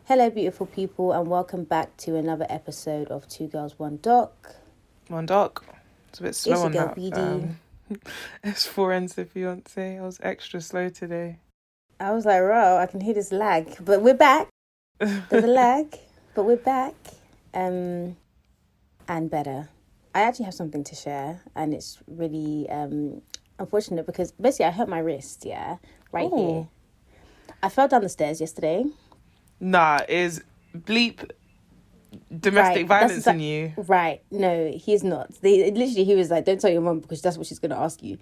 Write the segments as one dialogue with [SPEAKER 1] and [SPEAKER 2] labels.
[SPEAKER 1] Hello, beautiful people, and welcome back to another episode of Two Girls, One Doc.
[SPEAKER 2] One Doc. It's a bit slow
[SPEAKER 1] It's your
[SPEAKER 2] on
[SPEAKER 1] girl,
[SPEAKER 2] that.
[SPEAKER 1] BD.
[SPEAKER 2] S4 ends the fiance. I was extra slow today.
[SPEAKER 1] I was like, "Bro, I can hear this lag, but we're back. There's a lag, but we're back, and better." I actually have something to share, and it's really unfortunate because basically I hurt my wrist. Yeah, right here. I fell down the stairs yesterday.
[SPEAKER 2] Nah, is bleep domestic violence in you?
[SPEAKER 1] Right. No, he's not. He was like, don't tell your mum because that's what she's going to ask you.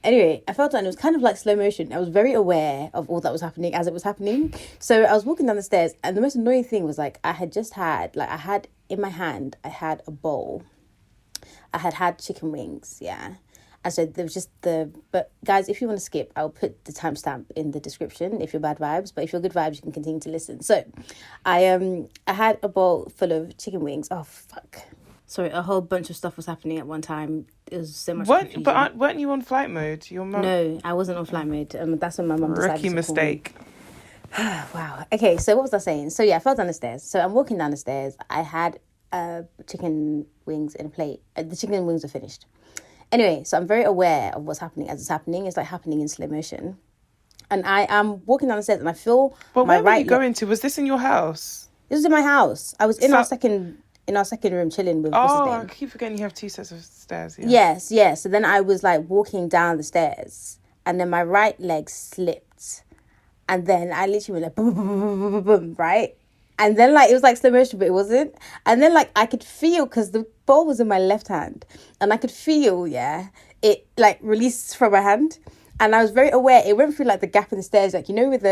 [SPEAKER 1] Anyway, I felt that it was kind of like slow motion. I was very aware of all that was happening as it was happening. So I was walking down the stairs and the most annoying thing was like, I had in my hand, I had a bowl. I had chicken wings, yeah. And so there was but guys, if you want to skip, I'll put the timestamp in the description if you're bad vibes. But if you're good vibes, you can continue to listen. So I had a bowl full of chicken wings. Oh, fuck. Sorry, a whole bunch of stuff was happening at one time. It was so much confusion.
[SPEAKER 2] Weren't you on flight mode? Your mum?
[SPEAKER 1] No, I wasn't on flight mode. That's when my mum decided
[SPEAKER 2] Rookie
[SPEAKER 1] to
[SPEAKER 2] mistake.
[SPEAKER 1] Wow. Okay, so what was I saying? So yeah, I fell down the stairs. So I'm walking down the stairs. I had chicken wings in a plate. The chicken wings are finished. Anyway, so I'm very aware of what's happening as it's happening. It's like happening in slow motion. And I am walking down the stairs and I feel
[SPEAKER 2] But
[SPEAKER 1] my
[SPEAKER 2] where were you going to? Was this in your house?
[SPEAKER 1] This was in my house. I was in our second room chilling with
[SPEAKER 2] I keep forgetting you have two sets of stairs. Yeah.
[SPEAKER 1] Yes. So then I was like walking down the stairs and then my right leg slipped. And then I literally went like boom, boom, boom, boom, boom, boom, right? And then, like, it was like slow motion, but it wasn't. And then, like, I could feel, because the ball was in my left hand, and I could feel, it, like, released from my hand. And I was very aware. It went through, like, the gap in the stairs, like, you know, with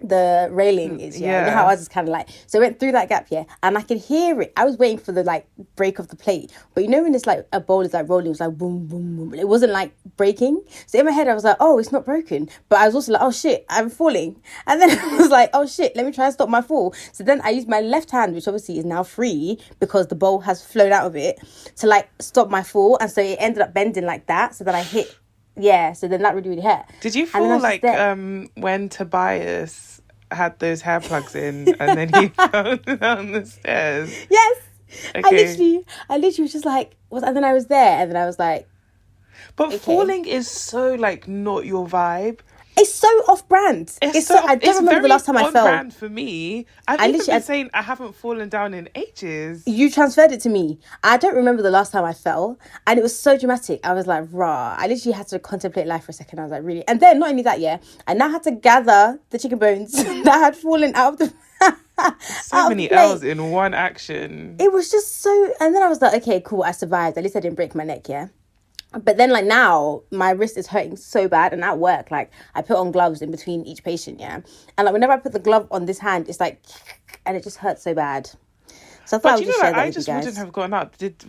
[SPEAKER 1] the railing is, You know how I was just kind of like, so it went through that gap, and I could hear it. I was waiting for the, like, break of the plate. But you know when it's, like, a bowl is, like, rolling, it was, like, boom, boom, boom. It wasn't, like, breaking. So in my head, I was like, oh, it's not broken. But I was also like, oh, shit, I'm falling. And then I was like, oh, shit, let me try and stop my fall. So then I used my left hand, which obviously is now free because the bowl has flown out of it, to, like, stop my fall. And so it ended up bending like that. So then I hit. Yeah, so then that really, really hurt.
[SPEAKER 2] Did you fall like when Tobias had those hair plugs in and then he fell down the stairs?
[SPEAKER 1] Yes.
[SPEAKER 2] Okay.
[SPEAKER 1] I literally was just like, and then I was there and then I was like...
[SPEAKER 2] But okay. Falling is so like not your vibe.
[SPEAKER 1] It's so off-brand. I don't remember the last time I fell.
[SPEAKER 2] It's very on-brand for me. I've been saying I haven't fallen down in ages.
[SPEAKER 1] You transferred it to me. I don't remember the last time I fell. And it was so dramatic. I was like, rah. I literally had to contemplate life for a second. I was like, really? And then, not only that, I now had to gather the chicken bones that had fallen out of the...
[SPEAKER 2] so many L's in one action.
[SPEAKER 1] It was just so... And then I was like, okay, cool, I survived. At least I didn't break my neck, But then, like, now, my wrist is hurting so bad. And at work, like, I put on gloves in between each patient, And, like, whenever I put the glove on this hand, it's like... And it just hurts so bad. So I thought I would just share that with you guys. I just
[SPEAKER 2] wouldn't have gotten up. Did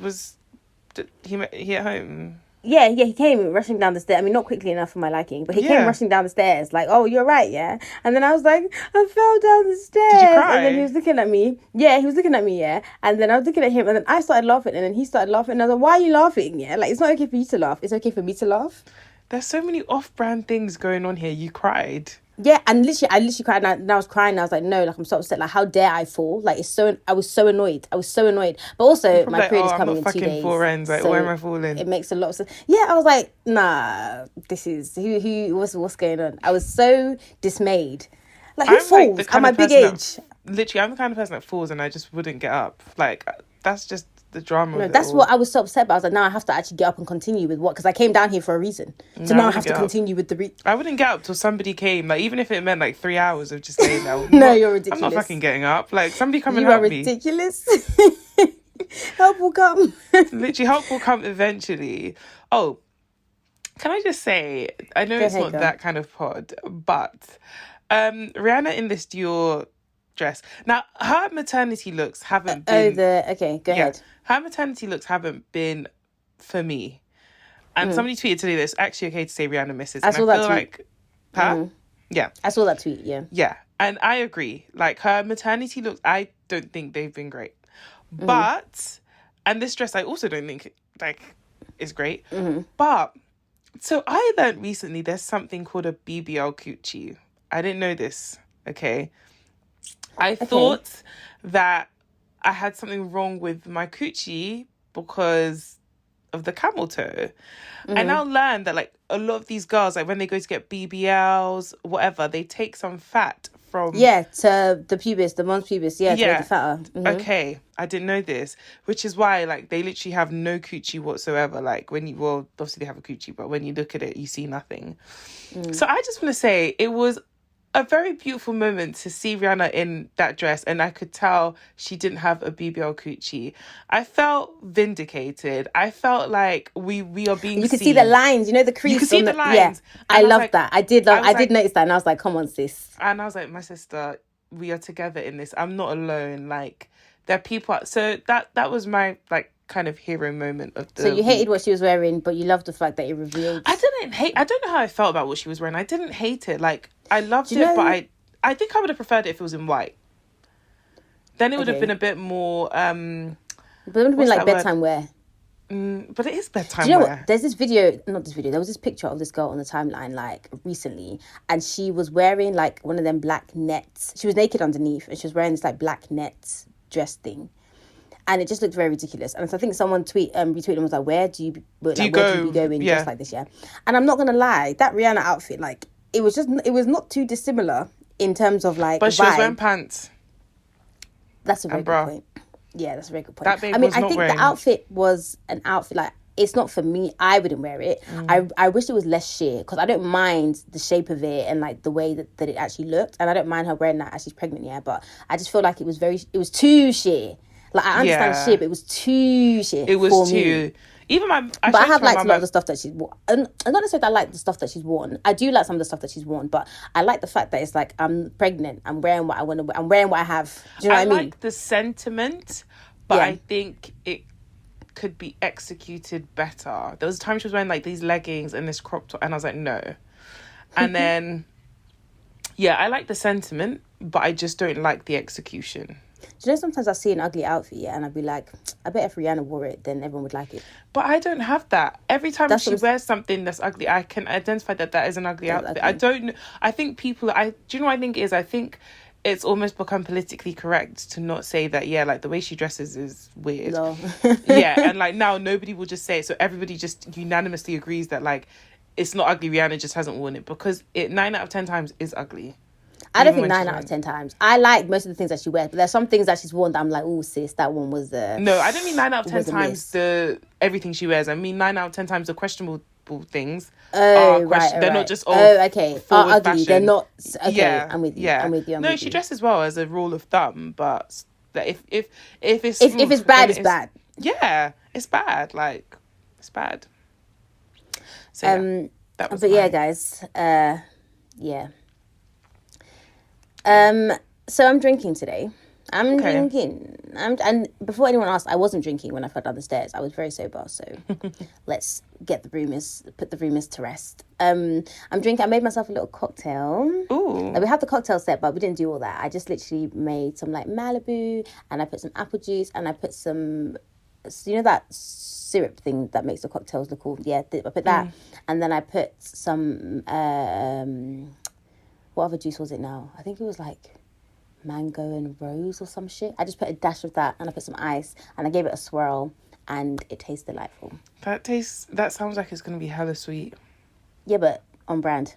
[SPEAKER 2] he at home?
[SPEAKER 1] Yeah, he came rushing down the stairs. I mean, not quickly enough for my liking, but he came rushing down the stairs like, oh, you're right, And then I was like, I fell down the stairs.
[SPEAKER 2] Did you cry?
[SPEAKER 1] And then he was looking at me. Yeah, he was looking at me, And then I was looking at him, and then I started laughing, and then he started laughing, and I was like, why are you laughing, Like, it's not okay for you to laugh. It's okay for me to laugh.
[SPEAKER 2] There's so many off-brand things going on here. You cried.
[SPEAKER 1] Yeah, and I literally cried, and I was crying, and I was like, no, like, I'm so upset, like, how dare I fall? Like, I was so annoyed. But also, my period is coming in 2 days.
[SPEAKER 2] Like, so why am I falling?
[SPEAKER 1] It makes a lot of sense. Yeah, I was like, nah, this is, what's going on? I was so dismayed. Like, who falls at my big age?
[SPEAKER 2] Literally, I'm the kind of person that falls, and I just wouldn't get up. Like, that's just the drama.
[SPEAKER 1] No, that's what I was so upset about. I was like, now I have to actually get up and continue with what? Because I came down here for a reason. So now I have to continue with the...
[SPEAKER 2] I wouldn't get up till somebody came. Like, even if it meant like 3 hours of just laying there.
[SPEAKER 1] No, you're ridiculous.
[SPEAKER 2] I'm not fucking getting up. Like, somebody come and help me.
[SPEAKER 1] You are ridiculous. Help will come.
[SPEAKER 2] Literally, help will come eventually. Oh, can I just say, I know it's not that kind of pod, but Rihanna in this Dior dress. Now, her maternity looks haven't been...
[SPEAKER 1] Okay, go ahead.
[SPEAKER 2] Her maternity looks haven't been for me. And somebody tweeted today that it's actually okay to say Rihanna misses.
[SPEAKER 1] I saw that tweet.
[SPEAKER 2] Like... Huh? Yeah.
[SPEAKER 1] I saw that tweet, yeah.
[SPEAKER 2] Yeah. And I agree. Like, her maternity looks... I don't think they've been great. But... And this dress I also don't think, like, is great. But... So I learned recently there's something called a BBL coochie. I didn't know this, okay? I thought that I had something wrong with my coochie because of the camel toe. I now learned that like a lot of these girls, like when they go to get BBLs, whatever, they take some fat from
[SPEAKER 1] to the pubis, the mons pubis, to make it fatter.
[SPEAKER 2] Okay, I didn't know this, which is why like they literally have no coochie whatsoever. Like when you, well, obviously they have a coochie, but when you look at it, you see nothing. So I just want to say it was a very beautiful moment to see Rihanna in that dress, and I could tell she didn't have a BBL coochie. I felt vindicated. I felt like we are being
[SPEAKER 1] You could
[SPEAKER 2] seen.
[SPEAKER 1] see the lines, the crease.
[SPEAKER 2] You could see the lines.
[SPEAKER 1] Yeah, I love
[SPEAKER 2] like,
[SPEAKER 1] that. I did notice that, and I was like, come on, sis.
[SPEAKER 2] And I was like, my sister, we are together in this. I'm not alone. Like, there are people. So that was my like kind of hero moment of the
[SPEAKER 1] So you hated what she was wearing, but you loved the fact that it revealed.
[SPEAKER 2] I don't know how I felt about what she was wearing. I didn't hate it. Like, I loved it, but I think I would have preferred it if it was in white. Then it would have been a bit more
[SPEAKER 1] but it would have been like bedtime wear.
[SPEAKER 2] But it is bedtime
[SPEAKER 1] Do you know
[SPEAKER 2] wear.
[SPEAKER 1] what? There's this video, not this video, there was this picture of this girl on the timeline like recently, and she was wearing like one of them black nets. She was naked underneath, and she was wearing this like black net dress thing. And it just looked very ridiculous. And so I think someone retweeted and was like, where do you be going dressed like this, yeah? And I'm not going to lie, that Rihanna outfit, like, it was not too dissimilar in terms of, like,
[SPEAKER 2] but she was wearing pants.
[SPEAKER 1] That's a very good point. Yeah, that's a very good point.
[SPEAKER 2] That babe was not
[SPEAKER 1] I think
[SPEAKER 2] wearing...
[SPEAKER 1] the outfit was an outfit, like, it's not for me. I wouldn't wear it. I wish it was less sheer, because I don't mind the shape of it and, like, the way that it actually looked. And I don't mind her wearing that as she's pregnant, yeah? But I just feel like it was too sheer. Like, I understand sheer, but it was too sheer.
[SPEAKER 2] It was too. Even I
[SPEAKER 1] have liked a lot of the stuff that she's worn. And not necessarily that I like the stuff that she's worn. I do like some of the stuff that she's worn, but I like the fact that it's like, I'm pregnant. I'm wearing what I want to wear. I'm wearing what I have. Do you know what I mean? I like
[SPEAKER 2] the sentiment, but I think it could be executed better. There was a time she was wearing like these leggings and this crop top, and I was like, no. And then, I like the sentiment, but I just don't like the execution.
[SPEAKER 1] Do you know, sometimes I see an ugly outfit, and I'd be like, I bet if Rihanna wore it, then everyone would like it.
[SPEAKER 2] But I don't have that. Every time she wears something that's ugly, I can identify that is an ugly outfit. I don't... I think people... do you know what I think it is? I think it's almost become politically correct to not say that, like, the way she dresses is weird. No. And, like, now nobody will just say it, so everybody just unanimously agrees that, like, it's not ugly, Rihanna just hasn't worn it, because 9 out of 10 times is ugly.
[SPEAKER 1] I don't think 9 out of 10 times. I like most of the things that she wears, but there's some things that she's worn that I'm like, oh, sis, that one was
[SPEAKER 2] No, I don't mean 9 out of 10 times everything she wears. I mean 9 out of 10 times the questionable things are questionable. They're not just
[SPEAKER 1] okay. Are ugly.
[SPEAKER 2] Fashion.
[SPEAKER 1] They're not okay. I'm with you.
[SPEAKER 2] Yeah.
[SPEAKER 1] I'm with you.
[SPEAKER 2] No, she dresses well as a rule of thumb, but if it's
[SPEAKER 1] bad, it's bad.
[SPEAKER 2] Yeah, it's bad. Like, it's bad. So that was.
[SPEAKER 1] But guys. So I'm drinking today. I'm drinking. And before anyone asked, I wasn't drinking when I fell down the stairs. I was very sober. So let's put the rumors to rest. I'm drinking. I made myself a little cocktail.
[SPEAKER 2] Ooh.
[SPEAKER 1] Like, we have the cocktail set, but we didn't do all that. I just literally made some like Malibu, and I put some apple juice, and I put some, that syrup thing that makes the cocktails look cool. Yeah, I put that, and then I put some. What other juice was it now? I think it was like mango and rose or some shit. I just put a dash of that, and I put some ice, and I gave it a swirl, and it tastes delightful.
[SPEAKER 2] That sounds like it's going to be hella sweet.
[SPEAKER 1] Yeah, but on brand.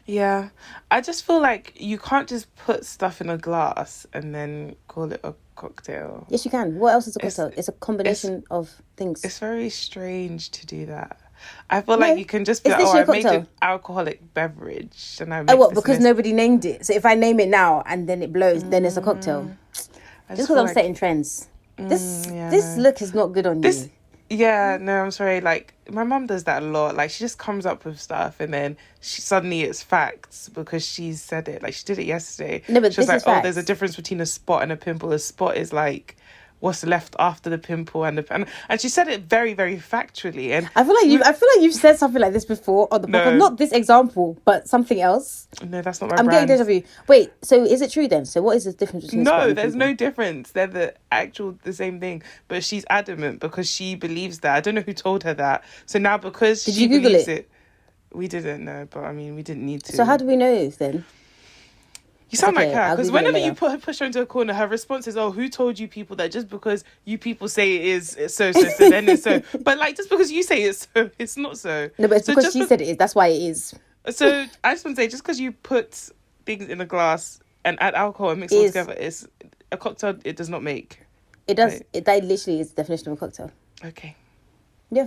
[SPEAKER 2] Yeah. I just feel like you can't just put stuff in a glass and then call it a cocktail.
[SPEAKER 1] Yes, you can. What else is a cocktail? It's a combination of things.
[SPEAKER 2] It's very strange to do that. I feel like you can just be like, I made an alcoholic beverage. And I
[SPEAKER 1] because nobody named it. So if I name it now and then it blows, then it's a cocktail. Just because I'm setting trends. This look is not good on you.
[SPEAKER 2] Yeah, no, I'm sorry. Like, my mum does that a lot. Like, she just comes up with stuff and then suddenly it's facts because she said it. Like, she did it yesterday.
[SPEAKER 1] No, but
[SPEAKER 2] she was
[SPEAKER 1] like,
[SPEAKER 2] there's a difference between a spot and a pimple. A spot is like what's left after the pimple and she said it very, very factually. And
[SPEAKER 1] I feel like you've said something like this before on the podcast. Not this example, but something else.
[SPEAKER 2] No, that's not my
[SPEAKER 1] brand. I'm getting deja vu. Wait, so is it true then? So what is the difference between
[SPEAKER 2] there's no difference. They're the same thing. But she's adamant because she believes that. I don't know who told her that. So now because she believes it, we didn't know, but I mean we didn't need to.
[SPEAKER 1] So how do we know then?
[SPEAKER 2] You sound like
[SPEAKER 1] okay,
[SPEAKER 2] her,
[SPEAKER 1] I'll
[SPEAKER 2] because
[SPEAKER 1] Google it
[SPEAKER 2] whenever you
[SPEAKER 1] later.
[SPEAKER 2] push her into a corner, her response is, "Oh, who told you people that just because you people say it is so then it's so." But like, just because you say it's so, it's not so.
[SPEAKER 1] No, but it's
[SPEAKER 2] So
[SPEAKER 1] because she said it is. That's why it is.
[SPEAKER 2] So I just want to say, just because you put things in a glass and add alcohol and mix
[SPEAKER 1] It
[SPEAKER 2] it all
[SPEAKER 1] is.
[SPEAKER 2] together, it's a cocktail. It does not make.
[SPEAKER 1] It does.
[SPEAKER 2] Right.
[SPEAKER 1] That literally is the definition of a cocktail.
[SPEAKER 2] Okay.
[SPEAKER 1] Yeah.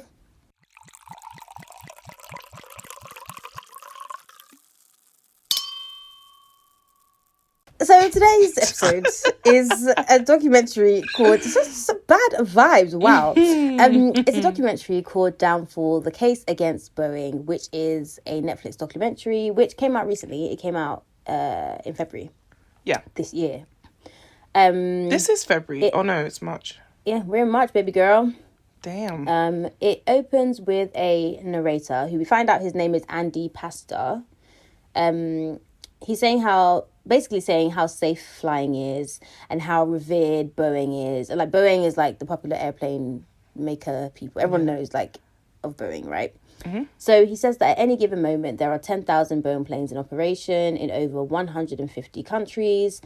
[SPEAKER 1] So today's episode is a documentary called it's just bad vibes. Wow. It's a documentary called Downfall: The Case Against Boeing, which is a Netflix documentary which came out recently. It came out in February.
[SPEAKER 2] Yeah.
[SPEAKER 1] This year.
[SPEAKER 2] This is February. Oh no, it's March.
[SPEAKER 1] Yeah, we're in March, baby girl.
[SPEAKER 2] Damn.
[SPEAKER 1] It opens with a narrator who we find out his name is Andy Pastor. He's basically saying how safe flying is and how revered Boeing is. Like, Boeing is like the popular airplane maker people. Everyone knows like of Boeing, right?
[SPEAKER 2] Mm-hmm.
[SPEAKER 1] So he says that at any given moment there are 10,000 Boeing planes in operation in over 150 countries,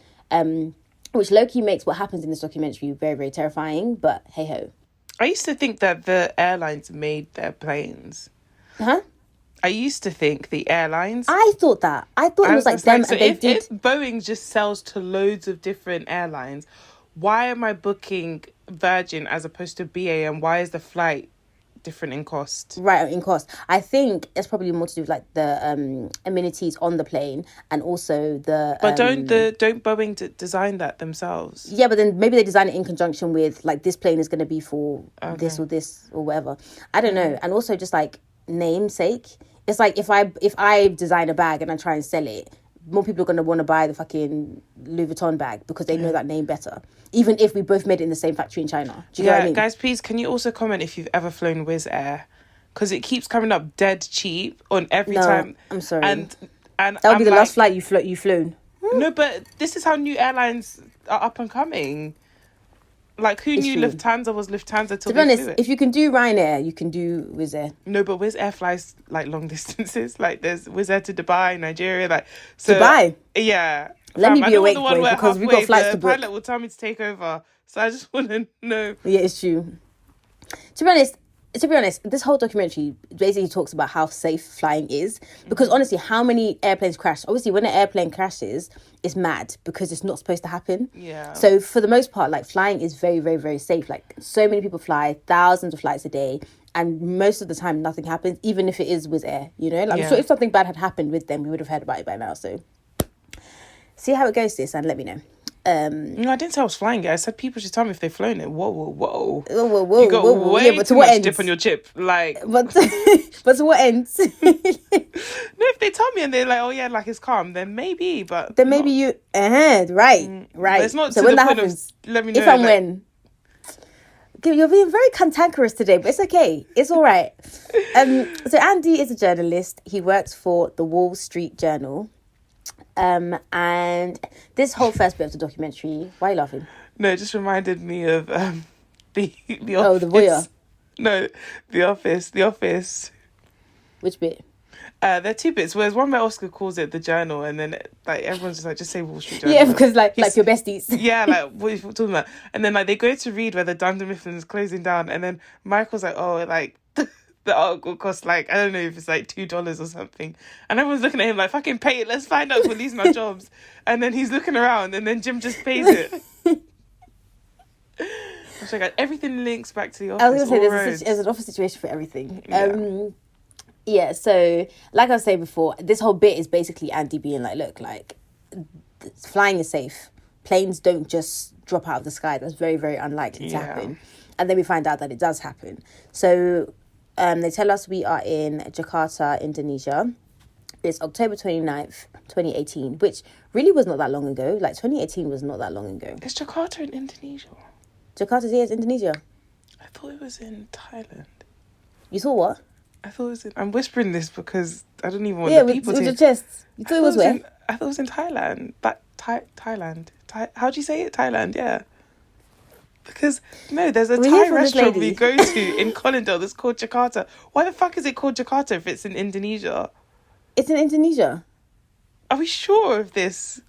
[SPEAKER 1] which low-key makes what happens in this documentary very, very terrifying, but hey-ho.
[SPEAKER 2] I used to think that the airlines made their planes.
[SPEAKER 1] Huh?
[SPEAKER 2] I used to think the airlines.
[SPEAKER 1] I thought that. I thought it was like them,
[SPEAKER 2] so
[SPEAKER 1] and they
[SPEAKER 2] if Boeing just sells to loads of different airlines, why am I booking Virgin as opposed to BA, and why is the flight different in cost?
[SPEAKER 1] Right, in cost. I think it's probably more to do with like the amenities on the plane and also the.
[SPEAKER 2] But don't Boeing design that themselves?
[SPEAKER 1] Yeah, but then maybe they design it in conjunction with like this plane is going to be for this or whatever. I don't know, and also just like namesake. It's like if I design a bag and I try and sell it, more people are going to want to buy the fucking Louis Vuitton bag because they know that name better. Even if we both made it in the same factory in China. Do you know what I mean?
[SPEAKER 2] Guys, please, can you also comment if you've ever flown Wizz Air? Because it keeps coming up dead cheap on every time.
[SPEAKER 1] I'm sorry.
[SPEAKER 2] And
[SPEAKER 1] that would be the last flight you've flown.
[SPEAKER 2] No, but this is how new airlines are up and coming. Like, who knew
[SPEAKER 1] true.
[SPEAKER 2] Lufthansa was Lufthansa till
[SPEAKER 1] To be honest,
[SPEAKER 2] flew it?
[SPEAKER 1] if you can do Ryanair, you can do Wizz Air.
[SPEAKER 2] No, but Wizz Air flies like long distances. Like, there's Wizz Air to Dubai, Nigeria. Like, so
[SPEAKER 1] Dubai?
[SPEAKER 2] Yeah.
[SPEAKER 1] Let me
[SPEAKER 2] I
[SPEAKER 1] be
[SPEAKER 2] don't want
[SPEAKER 1] awake,
[SPEAKER 2] the one
[SPEAKER 1] boy,
[SPEAKER 2] where
[SPEAKER 1] because we've got
[SPEAKER 2] halfway
[SPEAKER 1] flights
[SPEAKER 2] the
[SPEAKER 1] to book.
[SPEAKER 2] pilot will tell me to take over. So I just want to know.
[SPEAKER 1] Yeah, it's true. To be honest, this whole documentary basically talks about how safe flying is. Because honestly, how many airplanes crash? Obviously, when an airplane crashes, it's mad because it's not supposed to happen.
[SPEAKER 2] Yeah.
[SPEAKER 1] So for the most part, like, flying is very, very, very safe. Like, so many people fly thousands of flights a day, and most of the time nothing happens, even if it is Wizz Air, you know? Like, I'm sure if something bad had happened with them, we would have heard about it by now. So see how it goes, sis, and let me know.
[SPEAKER 2] No, I didn't say I was flying it. I said people should tell me if they've flown it. Whoa.
[SPEAKER 1] Whoa,
[SPEAKER 2] You got way
[SPEAKER 1] yeah, but
[SPEAKER 2] too
[SPEAKER 1] to what
[SPEAKER 2] much
[SPEAKER 1] end?
[SPEAKER 2] dip on your chip. Like,
[SPEAKER 1] But to what ends?
[SPEAKER 2] no, if they tell me and they're like, oh yeah, like it's calm, then maybe. But
[SPEAKER 1] then maybe you, right.
[SPEAKER 2] But it's not
[SPEAKER 1] so
[SPEAKER 2] to
[SPEAKER 1] when
[SPEAKER 2] the
[SPEAKER 1] that
[SPEAKER 2] point
[SPEAKER 1] happens,
[SPEAKER 2] of let me know.
[SPEAKER 1] if and
[SPEAKER 2] like,
[SPEAKER 1] when. You're being very cantankerous today, but it's okay. It's all right. So Andy is a journalist. He works for the Wall Street Journal. And this whole first bit of the documentary, why are you laughing?
[SPEAKER 2] No, it just reminded me of the office.
[SPEAKER 1] Oh, the voyeur.
[SPEAKER 2] No, the office.
[SPEAKER 1] Which bit?
[SPEAKER 2] There are two bits. Whereas one where Oscar calls it the Journal, and then like everyone's just like, just say Wall Street Journal.
[SPEAKER 1] Yeah, because like your besties.
[SPEAKER 2] Yeah, like what are you talking about? And then like they go to read where the Dunder Mifflin is closing down, and then Michael's like, oh, like the article costs like, I don't know if it's like $2 or something, and everyone's looking at him like, fucking pay it, let's find out, we're losing our jobs. And then he's looking around, and then Jim just pays it. Which, like, everything links back to the office.
[SPEAKER 1] I was gonna say there's an office situation for everything. Yeah, so like I was saying before, this whole bit is basically Andy being like, look, like, flying is safe. Planes don't just drop out of the sky. That's very, very unlikely to happen. And then we find out that it does happen. So they tell us we are in Jakarta, Indonesia. It's October 29th, 2018, which really was not that long ago. Like, 2018 was not that long ago.
[SPEAKER 2] Is Jakarta in Indonesia?
[SPEAKER 1] Jakarta's here, it's Indonesia.
[SPEAKER 2] I thought it was in Thailand.
[SPEAKER 1] You thought what?
[SPEAKER 2] I thought it was in... I'm whispering this because I don't even want the people to...
[SPEAKER 1] Yeah, with your chest. You thought it was where?
[SPEAKER 2] I thought it was in Thailand. Thailand. How do you say it? Thailand, yeah. Because, no, there's a Thai restaurant we go to in Colindale that's called Jakarta. Why the fuck is it called Jakarta if it's in Indonesia?
[SPEAKER 1] It's in Indonesia.
[SPEAKER 2] Are we sure of this?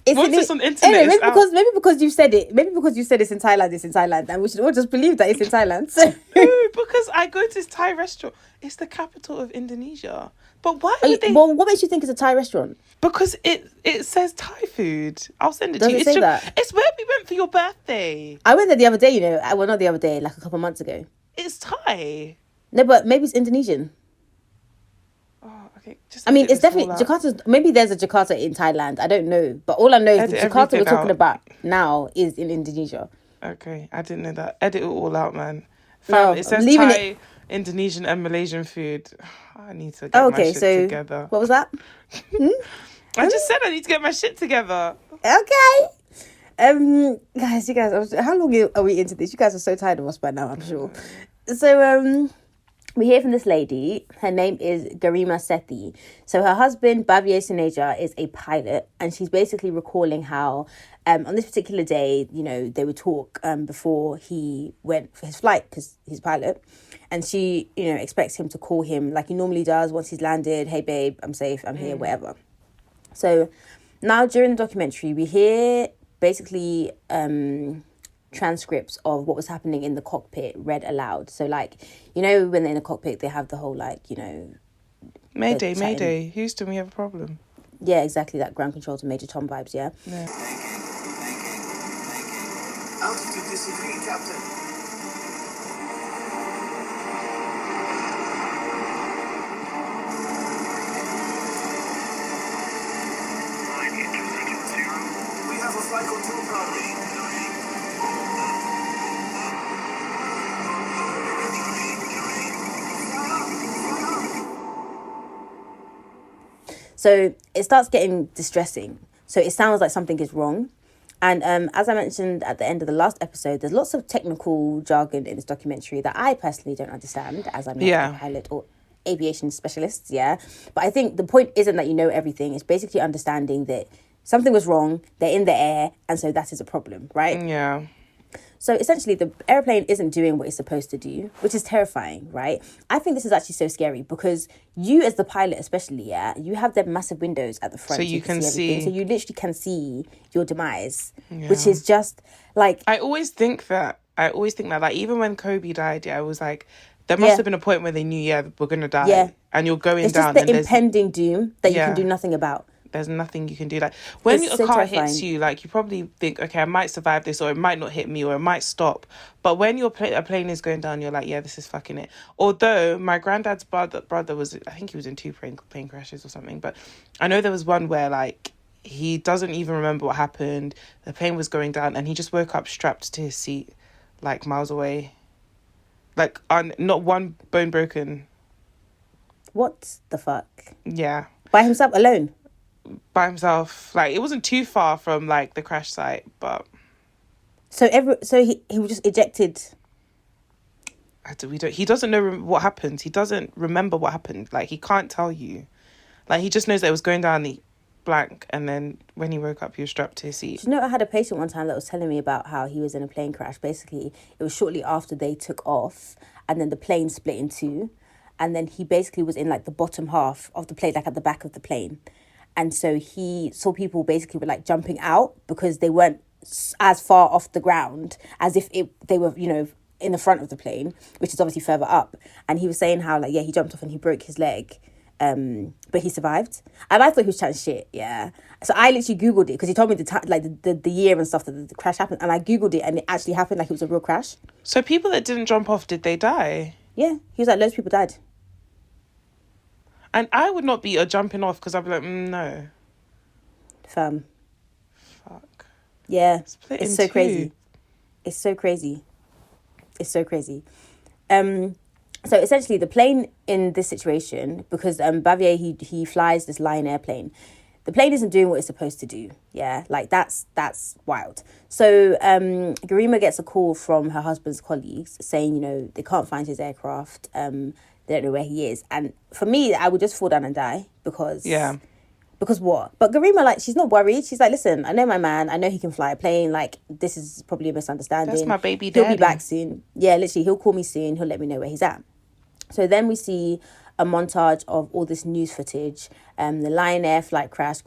[SPEAKER 2] Once it's on the internet,
[SPEAKER 1] anyway,
[SPEAKER 2] it's out.
[SPEAKER 1] maybe because you said it. Maybe because you said it's in Thailand. It's in Thailand, and we should all just believe that it's in Thailand. So.
[SPEAKER 2] No, because I go to this Thai restaurant. It's the capital of Indonesia. But why would they?
[SPEAKER 1] Well, what makes you think it's a Thai restaurant?
[SPEAKER 2] Because it says Thai food. I'll send it
[SPEAKER 1] Does
[SPEAKER 2] to you.
[SPEAKER 1] it say that?
[SPEAKER 2] It's where we went for your birthday.
[SPEAKER 1] I went there the other day. Well, not the other day, like a couple of months ago.
[SPEAKER 2] It's Thai.
[SPEAKER 1] No, but maybe it's Indonesian.
[SPEAKER 2] Oh, okay.
[SPEAKER 1] I mean, it's definitely Jakarta. Maybe there's a Jakarta in Thailand. I don't know, but all I know is the Jakarta we're talking about now is in Indonesia.
[SPEAKER 2] Okay, I didn't know that. Edit it all out, man.
[SPEAKER 1] No,
[SPEAKER 2] it says Thai, Indonesian, and Malaysian food. I need to get my shit together.
[SPEAKER 1] What was that?
[SPEAKER 2] I just said I need to get my shit together.
[SPEAKER 1] Okay. Guys, how long are we into this? You guys are so tired of us by now, I'm sure. So, we hear from this lady. Her name is Garima Sethi. So her husband, Bhavya Suneja, is a pilot, and she's basically recalling how on this particular day, they would talk before he went for his flight because he's a pilot. And she, expects him to call him like he normally does once he's landed. Hey, babe, I'm safe. I'm here, whatever. So now during the documentary, we hear basically transcripts of what was happening in the cockpit read aloud. So when they're in the cockpit, they have the whole
[SPEAKER 2] Mayday, Houston, we have a problem.
[SPEAKER 1] Yeah, exactly, that ground control to Major Tom vibes. Yeah.
[SPEAKER 3] Altitude disagree, Captain. We have a flight control problem.
[SPEAKER 1] So it starts getting distressing. So it sounds like something is wrong. And as I mentioned at the end of the last episode, there's lots of technical jargon in this documentary that I personally don't understand, as I'm not a pilot or aviation specialist, yeah. But I think the point isn't that you know everything. It's basically understanding that something was wrong, they're in the air, and so that is a problem, right?
[SPEAKER 2] Yeah.
[SPEAKER 1] So essentially, the airplane isn't doing what it's supposed to do, which is terrifying, right? I think this is actually so scary because you, as the pilot especially, yeah, you have them massive windows at the front.
[SPEAKER 2] So you can see everything.
[SPEAKER 1] So you literally can see your demise, which is just like...
[SPEAKER 2] I always think that, like, even when Kobe died, I was like, there must have been a point where they knew, we're going to die. Yeah. And you're going down.
[SPEAKER 1] It's just the impending doom that you can do nothing about.
[SPEAKER 2] There's nothing you can do. Like when a car hits you, like you probably think, okay, I might survive this, or it might not hit me, or it might stop. But when a plane is going down, you're like, yeah, this is fucking it. Although my granddad's brother was, I think he was in 2 plane crashes or something. But I know there was one where like he doesn't even remember what happened. The plane was going down, and he just woke up strapped to his seat, like miles away, like not one bone broken.
[SPEAKER 1] What the fuck?
[SPEAKER 2] Yeah.
[SPEAKER 1] By himself, alone.
[SPEAKER 2] By himself, like it wasn't too far from like the crash site, but
[SPEAKER 1] so he was just ejected.
[SPEAKER 2] He doesn't know what happened. He doesn't remember what happened. Like he can't tell you. Like he just knows that it was going down the blank, and then when he woke up, he was strapped to his seat.
[SPEAKER 1] Do you know, I had a patient one time that was telling me about how he was in a plane crash. Basically, it was shortly after they took off, and then the plane split in two, and then he basically was in like the bottom half of the plane, like at the back of the plane. And so he saw people basically were like jumping out because they weren't as far off the ground as if they were, in the front of the plane, which is obviously further up. And he was saying how like, he jumped off and he broke his leg, but he survived. And I thought he was chatting shit, yeah. So I literally Googled it because he told me the year and stuff that the crash happened. And I Googled it and it actually happened, like it was a real crash.
[SPEAKER 2] So people that didn't jump off, did they die?
[SPEAKER 1] Yeah, he was like, loads of people died.
[SPEAKER 2] And I would not be jumping off because I'd be like, no.
[SPEAKER 1] Fam.
[SPEAKER 2] Fuck.
[SPEAKER 1] Yeah. It's so crazy. It's so crazy. It's so crazy. So essentially the plane in this situation, because Bhavya, he flies this Lion airplane. The plane isn't doing what it's supposed to do. Yeah. Like that's wild. So Garima gets a call from her husband's colleagues saying, they can't find his aircraft. They don't know where he is. And for me, I would just fall down and die because... Yeah. Because what? But Garima, like, she's not worried. She's like, listen, I know my man. I know he can fly a plane. Like, this is probably a misunderstanding.
[SPEAKER 2] That's my baby daddy.
[SPEAKER 1] He'll be back soon. Yeah, literally, he'll call me soon. He'll let me know where he's at. So then we see a montage of all this news footage. The Lion Air flight crashed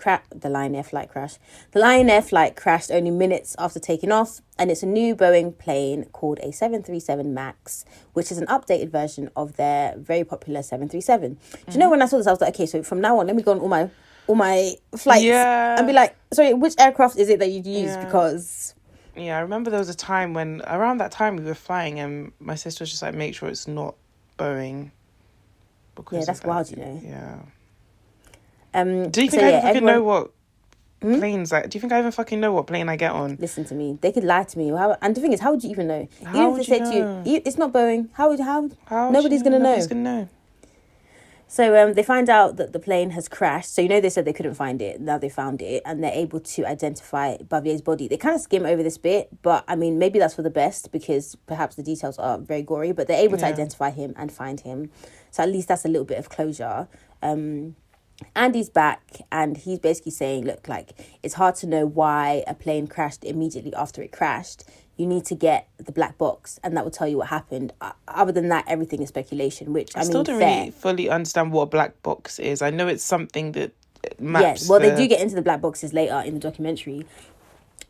[SPEAKER 1] only minutes after taking off, and it's a new Boeing plane called a 737 MAX, which is an updated version of their very popular 737. Do you know, when I saw this, I was like, okay, so from now on, let me go on all my flights and be like, sorry, which aircraft is it that you'd use? Because...
[SPEAKER 2] Yeah, I remember there was a time when, around that time, we were flying and my sister was just like, make sure it's not Boeing.
[SPEAKER 1] Because that's wild, you know.
[SPEAKER 2] Yeah. Do you think I fucking know what planes like? Do you think I even fucking know what plane I get on?
[SPEAKER 1] Listen to me. They could lie to me. And the thing is, how would you even know? Even if they say to you, it's not Boeing. How nobody's gonna know.
[SPEAKER 2] Nobody's gonna know.
[SPEAKER 1] So they find out that the plane has crashed. So, you know, they said they couldn't find it. Now they found it. And they're able to identify Bavier's body. They kind of skim over this bit. But, I mean, maybe that's for the best, because perhaps the details are very gory. But they're able to identify him and find him. So at least that's a little bit of closure. Andy's back, and he's basically saying, look, like, it's hard to know why a plane crashed immediately after it crashed. You need to get the black box, and that will tell you what happened. Other than that, everything is speculation, which, I
[SPEAKER 2] still
[SPEAKER 1] mean,
[SPEAKER 2] don't really fully understand what a black box is. I know it's something that maps.
[SPEAKER 1] Yes, well, they do get into the black boxes later in the documentary.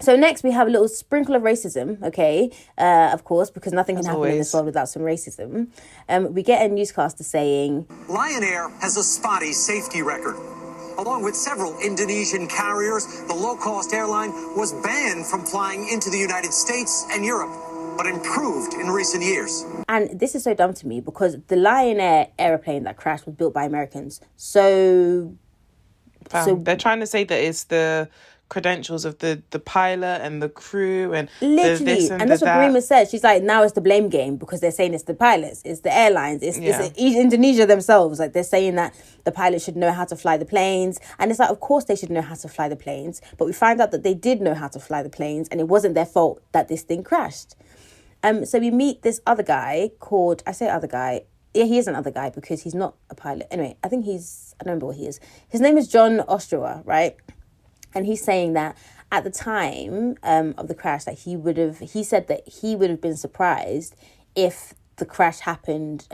[SPEAKER 1] So next, we have a little sprinkle of racism, okay? Of course, because nothing can happen in this world without some racism. We get a newscaster saying,
[SPEAKER 4] Lion Air has a spotty safety record. Along with several Indonesian carriers, the low-cost airline was banned from flying into the United States and Europe, but improved in recent years.
[SPEAKER 1] And this is so dumb to me, because the Lion Air aeroplane that crashed was built by Americans. So
[SPEAKER 2] they're trying to say that it's the credentials of the pilot and the crew and
[SPEAKER 1] literally,
[SPEAKER 2] this
[SPEAKER 1] and that's what Karima said. She's like, now it's the blame game, because they're saying it's the pilots, it's the airlines, it's Indonesia themselves. Like, they're saying that the pilots should know how to fly the planes, and it's like, of course they should know how to fly the planes, but we find out that they did know how to fly the planes, and it wasn't their fault that this thing crashed. So we meet this other guy called, I say other guy, yeah, he is an other guy because he's not a pilot. Anyway, I don't remember what he is. His name is John Ostrower, right? And he's saying that at the time of the crash, that he said that he would have been surprised if the crash happened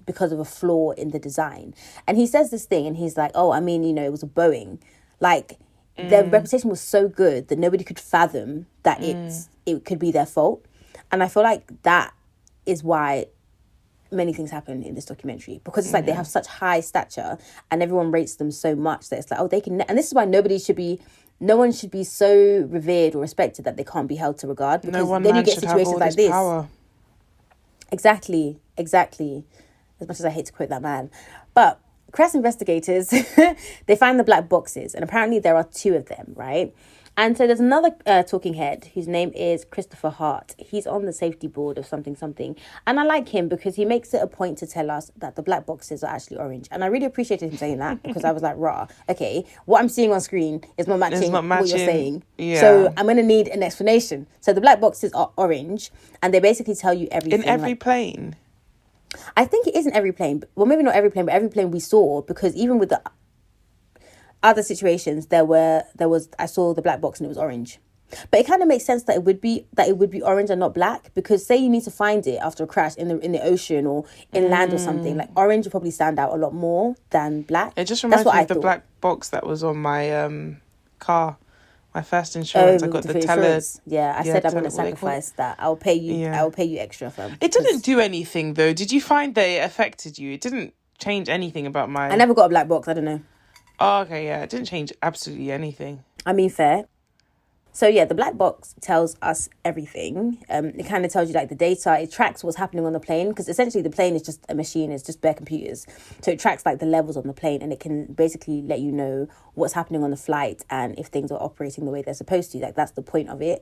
[SPEAKER 1] because of a flaw in the design. And he says this thing, and he's like, oh, I mean, you know, it was a Boeing. Like, their reputation was so good that nobody could fathom that it could be their fault. And I feel like that is why many things happen in this documentary, because it's like they have such high stature and everyone rates them so much that it's like, oh, they can. And this is why no one should be so revered or respected that they can't be held to regard, because
[SPEAKER 2] no one
[SPEAKER 1] then
[SPEAKER 2] man
[SPEAKER 1] you get
[SPEAKER 2] should
[SPEAKER 1] situations
[SPEAKER 2] have all
[SPEAKER 1] like
[SPEAKER 2] this
[SPEAKER 1] this.
[SPEAKER 2] Power.
[SPEAKER 1] Exactly. As much as I hate to quote that man. But crash investigators, they find the black boxes, and apparently there are 2 of them, right? And so there's another talking head whose name is Christopher Hart. He's on the safety board of something. And I like him because he makes it a point to tell us that the black boxes are actually orange. And I really appreciated him saying that, because I was like, rah, okay, what I'm seeing on screen is not matching what you're saying.
[SPEAKER 2] Yeah.
[SPEAKER 1] So I'm going to need an explanation. So the black boxes are orange, and they basically tell you everything.
[SPEAKER 2] In every plane?
[SPEAKER 1] I think it is in every plane. Well, maybe not every plane, but every plane we saw, because even with the other situations, I saw the black box and it was orange. But it kind of makes sense that it would be orange and not black, because say you need to find it after a crash in the ocean or in land or something, like orange would probably stand out a lot more than black.
[SPEAKER 2] It just reminds me of the black box that was on my car, my first insurance. I got the teller.
[SPEAKER 1] Yeah, I said I'm going to sacrifice that. I'll pay you extra for
[SPEAKER 2] it. Didn't do anything though. Did you find that it affected you? It didn't change anything about my...
[SPEAKER 1] I never got a black box. I don't know.
[SPEAKER 2] Oh, okay, yeah. It didn't change absolutely anything.
[SPEAKER 1] I mean, fair. So, yeah, the black box tells us everything. It kind of tells you, like, the data. It tracks what's happening on the plane, because essentially the plane is just a machine. It's just bare computers. So it tracks, like, the levels on the plane, and it can basically let you know what's happening on the flight and if things are operating the way they're supposed to. Like, that's the point of it.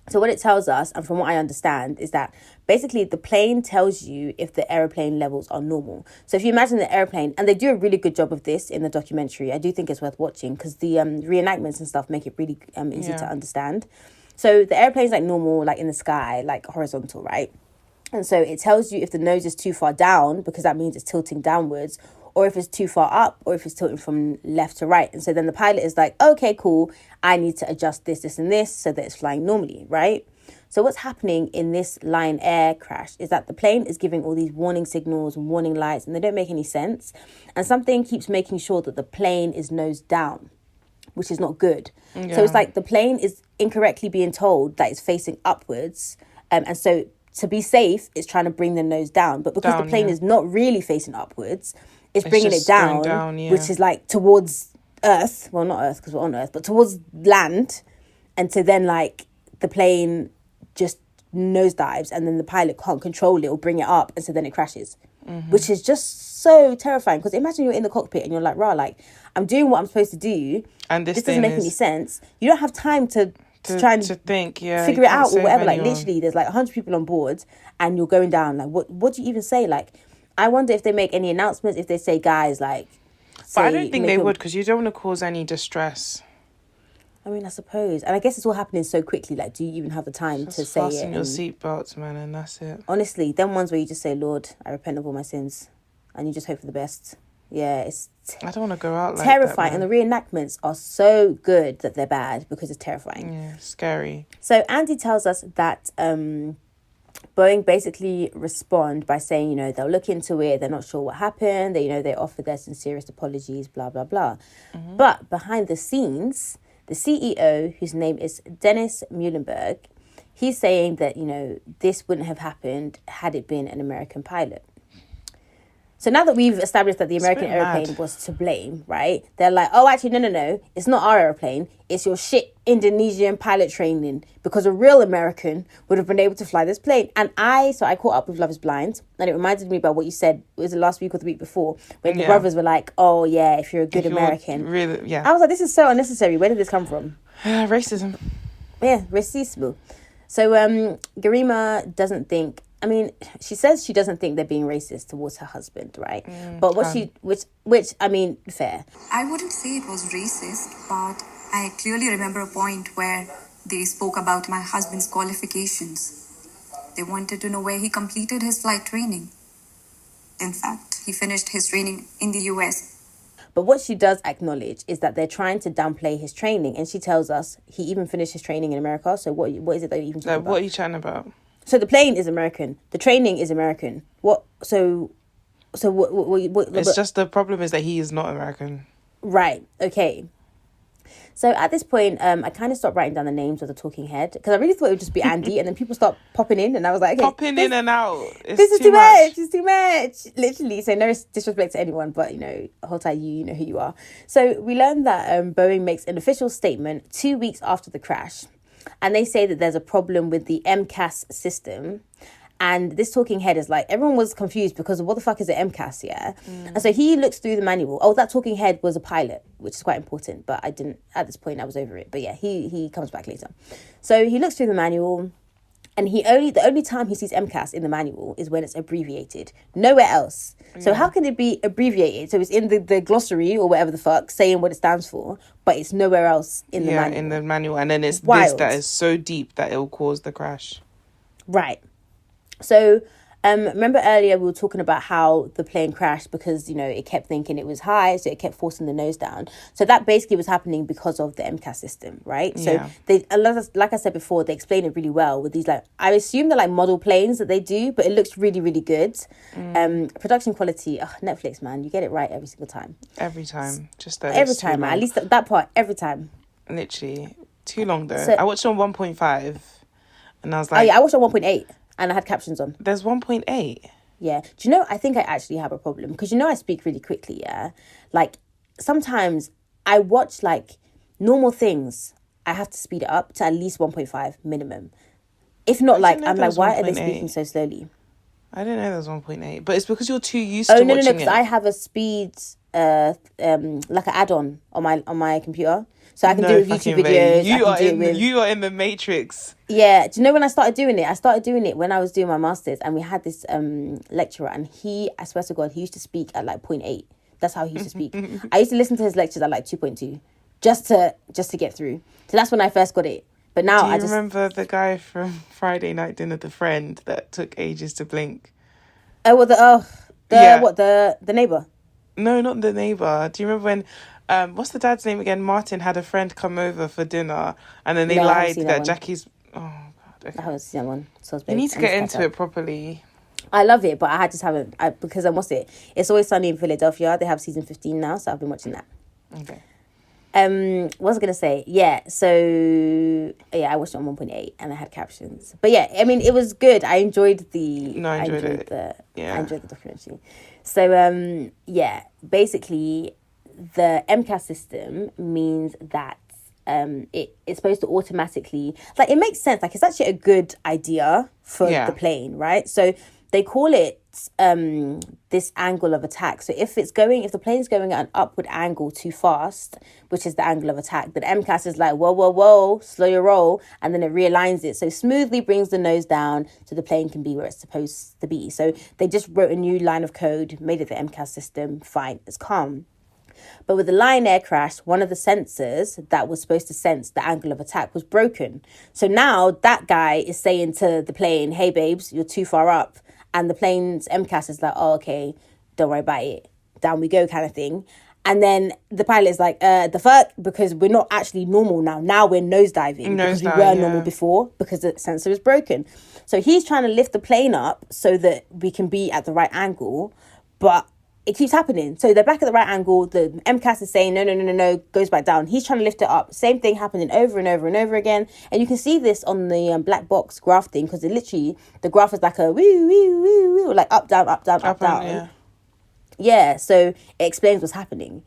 [SPEAKER 1] So what it tells us, and from what I understand, is that basically the plane tells you if the aeroplane levels are normal. So if you imagine the airplane, and they do a really good job of this in the documentary, I do think it's worth watching, because the reenactments and stuff make it really easy to understand. So the airplane's like normal, like in the sky, like horizontal, right? And so it tells you if the nose is too far down, because that means it's tilting downwards, or if it's too far up, or if it's tilting from left to right. And so then the pilot is like, okay, cool, I need to adjust this, and this so that it's flying normally, right? So what's happening in this Lion Air crash is that the plane is giving all these warning signals and warning lights, and they don't make any sense. And something keeps making sure that the plane is nose down, which is not good. Yeah. So it's like the plane is incorrectly being told that it's facing upwards. And so to be safe, it's trying to bring the nose down. But because the plane is not really facing upwards, it's bringing it down, which is like towards Earth. Well, not Earth because we're on Earth, but towards land. And so then like the plane just nosedives, and then the pilot can't control it or bring it up, and so then it crashes, which is just so terrifying. Because imagine you're in the cockpit and you're like, rah, like I'm doing what I'm supposed to do, and this doesn't make any sense. You don't have time to try and
[SPEAKER 2] think,
[SPEAKER 1] figure it out or whatever. Like literally, there's like 100 people on board, and you're going down. Like, what do you even say? Like, I wonder if they make any announcements, if they say, guys, like.
[SPEAKER 2] But I don't think they would, because you don't want to cause any distress.
[SPEAKER 1] I mean, I suppose. And I guess it's all happening so quickly. Like, do you even have the time to say it?
[SPEAKER 2] Fasten your seatbelts, man, and that's it.
[SPEAKER 1] Honestly, them ones where you just say, Lord, I repent of all my sins. And you just hope for the best. Yeah, it's
[SPEAKER 2] I don't want to go out like
[SPEAKER 1] terrifying.
[SPEAKER 2] that,
[SPEAKER 1] And the reenactments are so good that they're bad because it's terrifying.
[SPEAKER 2] Yeah, scary.
[SPEAKER 1] So Andy tells us that Boeing basically respond by saying, they'll look into it. They're not sure what happened. They, they offer their sincerest apologies, blah, blah, blah. Mm-hmm. But behind the scenes, the CEO, whose name is Dennis Muhlenberg, he's saying that, this wouldn't have happened had it been an American pilot. So now that we've established that the American airplane was to blame, right? They're like, oh, actually, no. It's not our airplane. It's your shit Indonesian pilot training, because a real American would have been able to fly this plane. And I caught up with Love is Blind, and it reminded me about what you said, was it last week or the week before, when the brothers were like, oh, yeah, if you're a good American.
[SPEAKER 2] Really, yeah.
[SPEAKER 1] I was like, this is so unnecessary. Where did this come from?
[SPEAKER 2] Racism.
[SPEAKER 1] Yeah, racismo. So Garima doesn't think... I mean, she says she doesn't think they're being racist towards her husband, right? But which I mean, fair.
[SPEAKER 5] I wouldn't say it was racist, but I clearly remember a point where they spoke about my husband's qualifications. They wanted to know where he completed his flight training. In fact, he finished his training in the US.
[SPEAKER 1] But what she does acknowledge is that they're trying to downplay his training. And she tells us he even finished his training in America. So what is it that you even talking about?
[SPEAKER 2] What are you chatting about?
[SPEAKER 1] So the plane is American. The training is American. What? So what?
[SPEAKER 2] It's just the problem is that he is not American.
[SPEAKER 1] Right. Okay. So at this point, I kind of stopped writing down the names of the talking head because I really thought it would just be Andy, and then people start popping in, and I was like, okay,
[SPEAKER 2] popping in and out.
[SPEAKER 1] This is too much. It's too much. Literally. So no disrespect to anyone, but hold tight, you know who you are. So we learned that Boeing makes an official statement 2 weeks after the crash. And they say that there's a problem with the MCAS system. And this talking head is like, everyone was confused because of what the fuck is an MCAS, yeah? And so he looks through the manual. Oh, that talking head was a pilot, which is quite important. But I didn't, at this point, I was over it. But yeah, he comes back later. So he looks through the manual. And the only time he sees MCAS in the manual is when it's abbreviated. Nowhere else. Yeah. So how can it be abbreviated? So it's in the glossary or whatever the fuck, saying what it stands for, but it's nowhere else in the manual.
[SPEAKER 2] Yeah, in the manual. And then it's wild. This that is so deep that it'll cause the crash. Right.
[SPEAKER 1] So remember earlier we were talking about how the plane crashed because, it kept thinking it was high, so it kept forcing the nose down. So that basically was happening because of the MCAS system, right? So they, like I said before, they explain it really well with these, like, I assume they're like model planes that they do, but it looks really, really good. Production quality, Netflix, man, you get it right every single time.
[SPEAKER 2] Every time. Just
[SPEAKER 1] every time, man. At least that part, every time.
[SPEAKER 2] Literally. Too long, though. So, I watched it on 1.5, and I was like...
[SPEAKER 1] Oh, yeah, I watched it on 1.8. And I had captions on.
[SPEAKER 2] There's 1.8.
[SPEAKER 1] Yeah. Do you know, I think I actually have a problem. Because I speak really quickly, yeah? Like, sometimes I watch, like, normal things. I have to speed it up to at least 1.5 minimum. If not, like, I'm like, why are they speaking so slowly?
[SPEAKER 2] I didn't know there was 1.8. But it's because you're too used to watching it.
[SPEAKER 1] No, because I have a speed, like an add-on on my computer. So I can do YouTube videos.
[SPEAKER 2] You are in the Matrix.
[SPEAKER 1] Yeah. Do you know when I started doing it? I started doing it when I was doing my master's, and we had this lecturer, and I swear to God, he used to speak at like 0.8. That's how he used to speak. I used to listen to his lectures at like 2.2 just to get through. So that's when I first got it. But now
[SPEAKER 2] I remember the guy from Friday Night Dinner, the friend that took ages to blink?
[SPEAKER 1] Oh, well, the neighbour.
[SPEAKER 2] No, not the neighbor. Do you remember when, what's the dad's name again? Martin had a friend come over for dinner, and then they
[SPEAKER 1] No, I haven't
[SPEAKER 2] lied
[SPEAKER 1] seen
[SPEAKER 2] that
[SPEAKER 1] one.
[SPEAKER 2] Jackie's. Oh God,
[SPEAKER 1] I
[SPEAKER 2] okay.
[SPEAKER 1] haven't seen that one. So
[SPEAKER 2] You need to get into it properly.
[SPEAKER 1] I love it, but I just haven't. Because what's it? It's Always Sunny in Philadelphia. They have season 15 now, so I've been watching that.
[SPEAKER 2] Okay.
[SPEAKER 1] What was I gonna say? Yeah, so I watched it on 1.8 and I had captions. But yeah, I mean, it was good. I enjoyed the.
[SPEAKER 2] No, I enjoyed it.
[SPEAKER 1] I enjoyed the documentary. So basically, the MCAS system means that it's supposed to automatically, like, it makes sense. Like, it's actually a good idea for the plane, right? So they call it this angle of attack. So if the plane's going at an upward angle too fast, which is the angle of attack, then MCAS is like, whoa, slow your roll, and then it realigns it. So smoothly brings the nose down so the plane can be where it's supposed to be. So they just wrote a new line of code, made it the MCAS system, fine, it's calm. But with the Lion Air crash, one of the sensors that was supposed to sense the angle of attack was broken. So now that guy is saying to the plane, hey babes, you're too far up. And the plane's MCAS is like, oh, okay, don't worry about it. Down we go, kind of thing. And then the pilot is like, the fuck? Because we're not actually normal now. Now we're nosediving because we were normal before because the sensor is broken. So he's trying to lift the plane up so that we can be at the right angle. But it keeps happening. So they're back at the right angle. The MCAS is saying, no, goes back down. He's trying to lift it up. Same thing happening over and over and over again. And you can see this on the black box graph thing, because the graph is like a woo, woo, woo, woo, like up, down, up, down, up, down. Yeah, so it explains what's happening.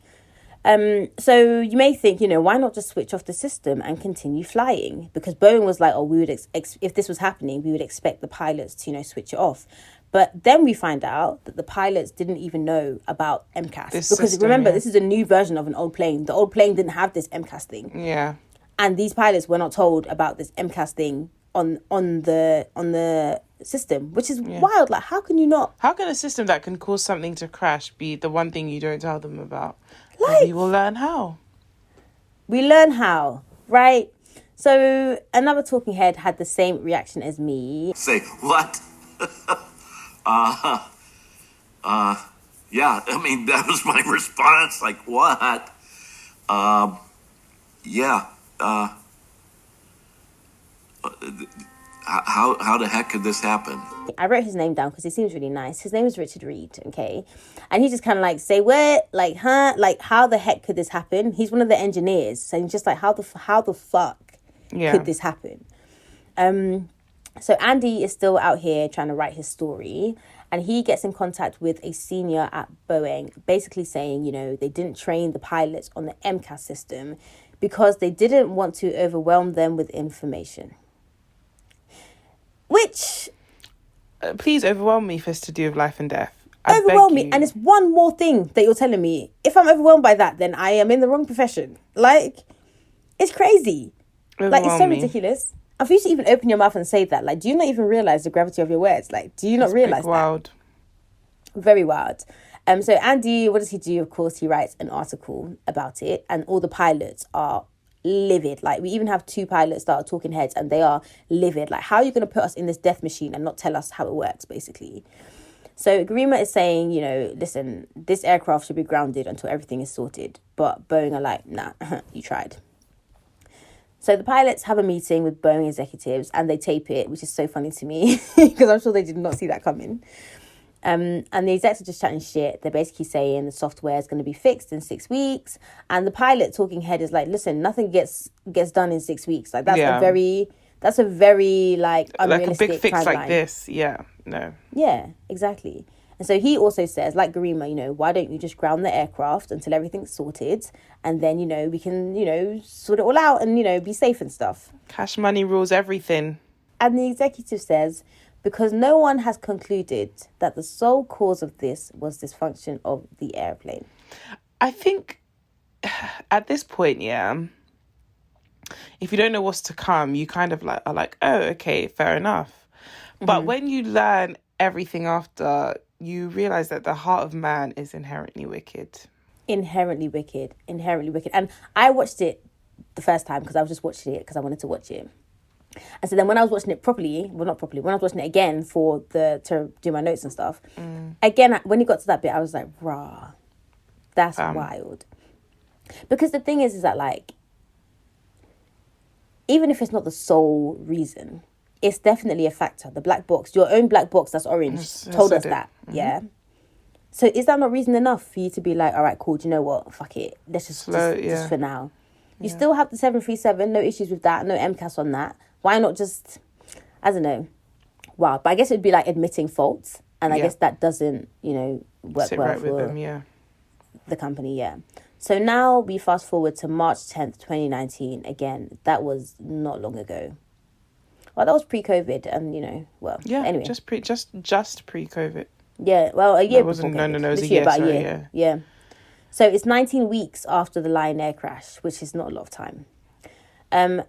[SPEAKER 1] So you may think, why not just switch off the system and continue flying? Because Boeing was like, we would if this was happening, we would expect the pilots to, switch it off. But then we find out that the pilots didn't even know about MCAS. This is a new version of an old plane. The old plane didn't have this MCAS thing.
[SPEAKER 2] Yeah.
[SPEAKER 1] And these pilots were not told about this MCAS thing on the system, which is wild. Like, how can you not?
[SPEAKER 2] How can a system that can cause something to crash be the one thing you don't tell them about? Maybe we'll learn how.
[SPEAKER 1] We learn how, right? So another talking head had the same reaction as me.
[SPEAKER 3] Say, what? Yeah, I mean, that was my response. Like, what? Yeah. How the heck could this happen?
[SPEAKER 1] I wrote his name down because he seems really nice. His name is Richard Reed, okay? And he just kind of like, say what? Like, huh? Like, how the heck could this happen? He's one of the engineers. So he's just like, how the fuck could this happen? So Andy is still out here trying to write his story, and he gets in contact with a senior at Boeing, basically saying, they didn't train the pilots on the MCAS system because they didn't want to overwhelm them with information. Which...
[SPEAKER 2] please overwhelm me if it's to do with life and death.
[SPEAKER 1] Overwhelm me. And it's one more thing that you're telling me. If I'm overwhelmed by that, then I am in the wrong profession. Like, it's crazy. Like, it's so ridiculous. And for you to even open your mouth and say that, like, do you not even realise the gravity of your words? Like, do you not realise that?
[SPEAKER 2] Wild.
[SPEAKER 1] Very wild. So Andy, what does he do? Of course, he writes an article about it, and all the pilots are livid. Like, we even have 2 pilots that are talking heads, and they are livid. Like, how are you going to put us in this death machine and not tell us how it works, basically? So Garima is saying, listen, this aircraft should be grounded until everything is sorted. But Boeing are like, nah, you tried. So the pilots have a meeting with Boeing executives and they tape it, which is so funny to me because I'm sure they did not see that coming. And the execs are just chatting shit. They're basically saying the software is going to be fixed in 6 weeks. And the pilot talking head is like, listen, nothing gets done in 6 weeks. Like, that's a very like unrealistic
[SPEAKER 2] like a big fix
[SPEAKER 1] timeline.
[SPEAKER 2] Like this. Yeah, no.
[SPEAKER 1] Yeah, exactly. And so he also says, like Garima, why don't you just ground the aircraft until everything's sorted, and then, we can, sort it all out and, be safe and stuff.
[SPEAKER 2] Cash money rules everything.
[SPEAKER 1] And the executive says, because no one has concluded that the sole cause of this was dysfunction of the airplane.
[SPEAKER 2] I think at this point, if you don't know what's to come, you kind of are like, oh, okay, fair enough. Mm-hmm. But when you learn everything after, you realise that the heart of man is inherently wicked. Inherently wicked.
[SPEAKER 1] And I watched it the first time because I was just watching it because I wanted to watch it. And so then when I was watching it properly, when I was watching it again to do my notes and stuff, again, when he got to that bit, I was like, rah, That's wild. Because the thing is that, like, even if it's not the sole reason, it's definitely a factor. The black box, your own black box that's orange, told us that. Mm-hmm. Yeah. So is that not reason enough for you to be like, all right, cool, do you know what? Fuck it. Let's just for now. You still have the 737, no issues with that, no MCAS on that. Why not just, I don't know. Wow. But I guess it would be like admitting faults. And I guess that doesn't, work
[SPEAKER 2] Sit
[SPEAKER 1] well
[SPEAKER 2] right
[SPEAKER 1] for
[SPEAKER 2] with them,
[SPEAKER 1] the company, So now we fast forward to March 10th, 2019. Again, that was not long ago. Well, that was pre-COVID and, anyway.
[SPEAKER 2] just pre-COVID.
[SPEAKER 1] Yeah, well, a year before COVID.
[SPEAKER 2] No, it was a
[SPEAKER 1] year,
[SPEAKER 2] year,
[SPEAKER 1] about
[SPEAKER 2] sorry,
[SPEAKER 1] a year. Yeah. So it's 19 weeks after the Lion Air crash, which is not a lot of time. And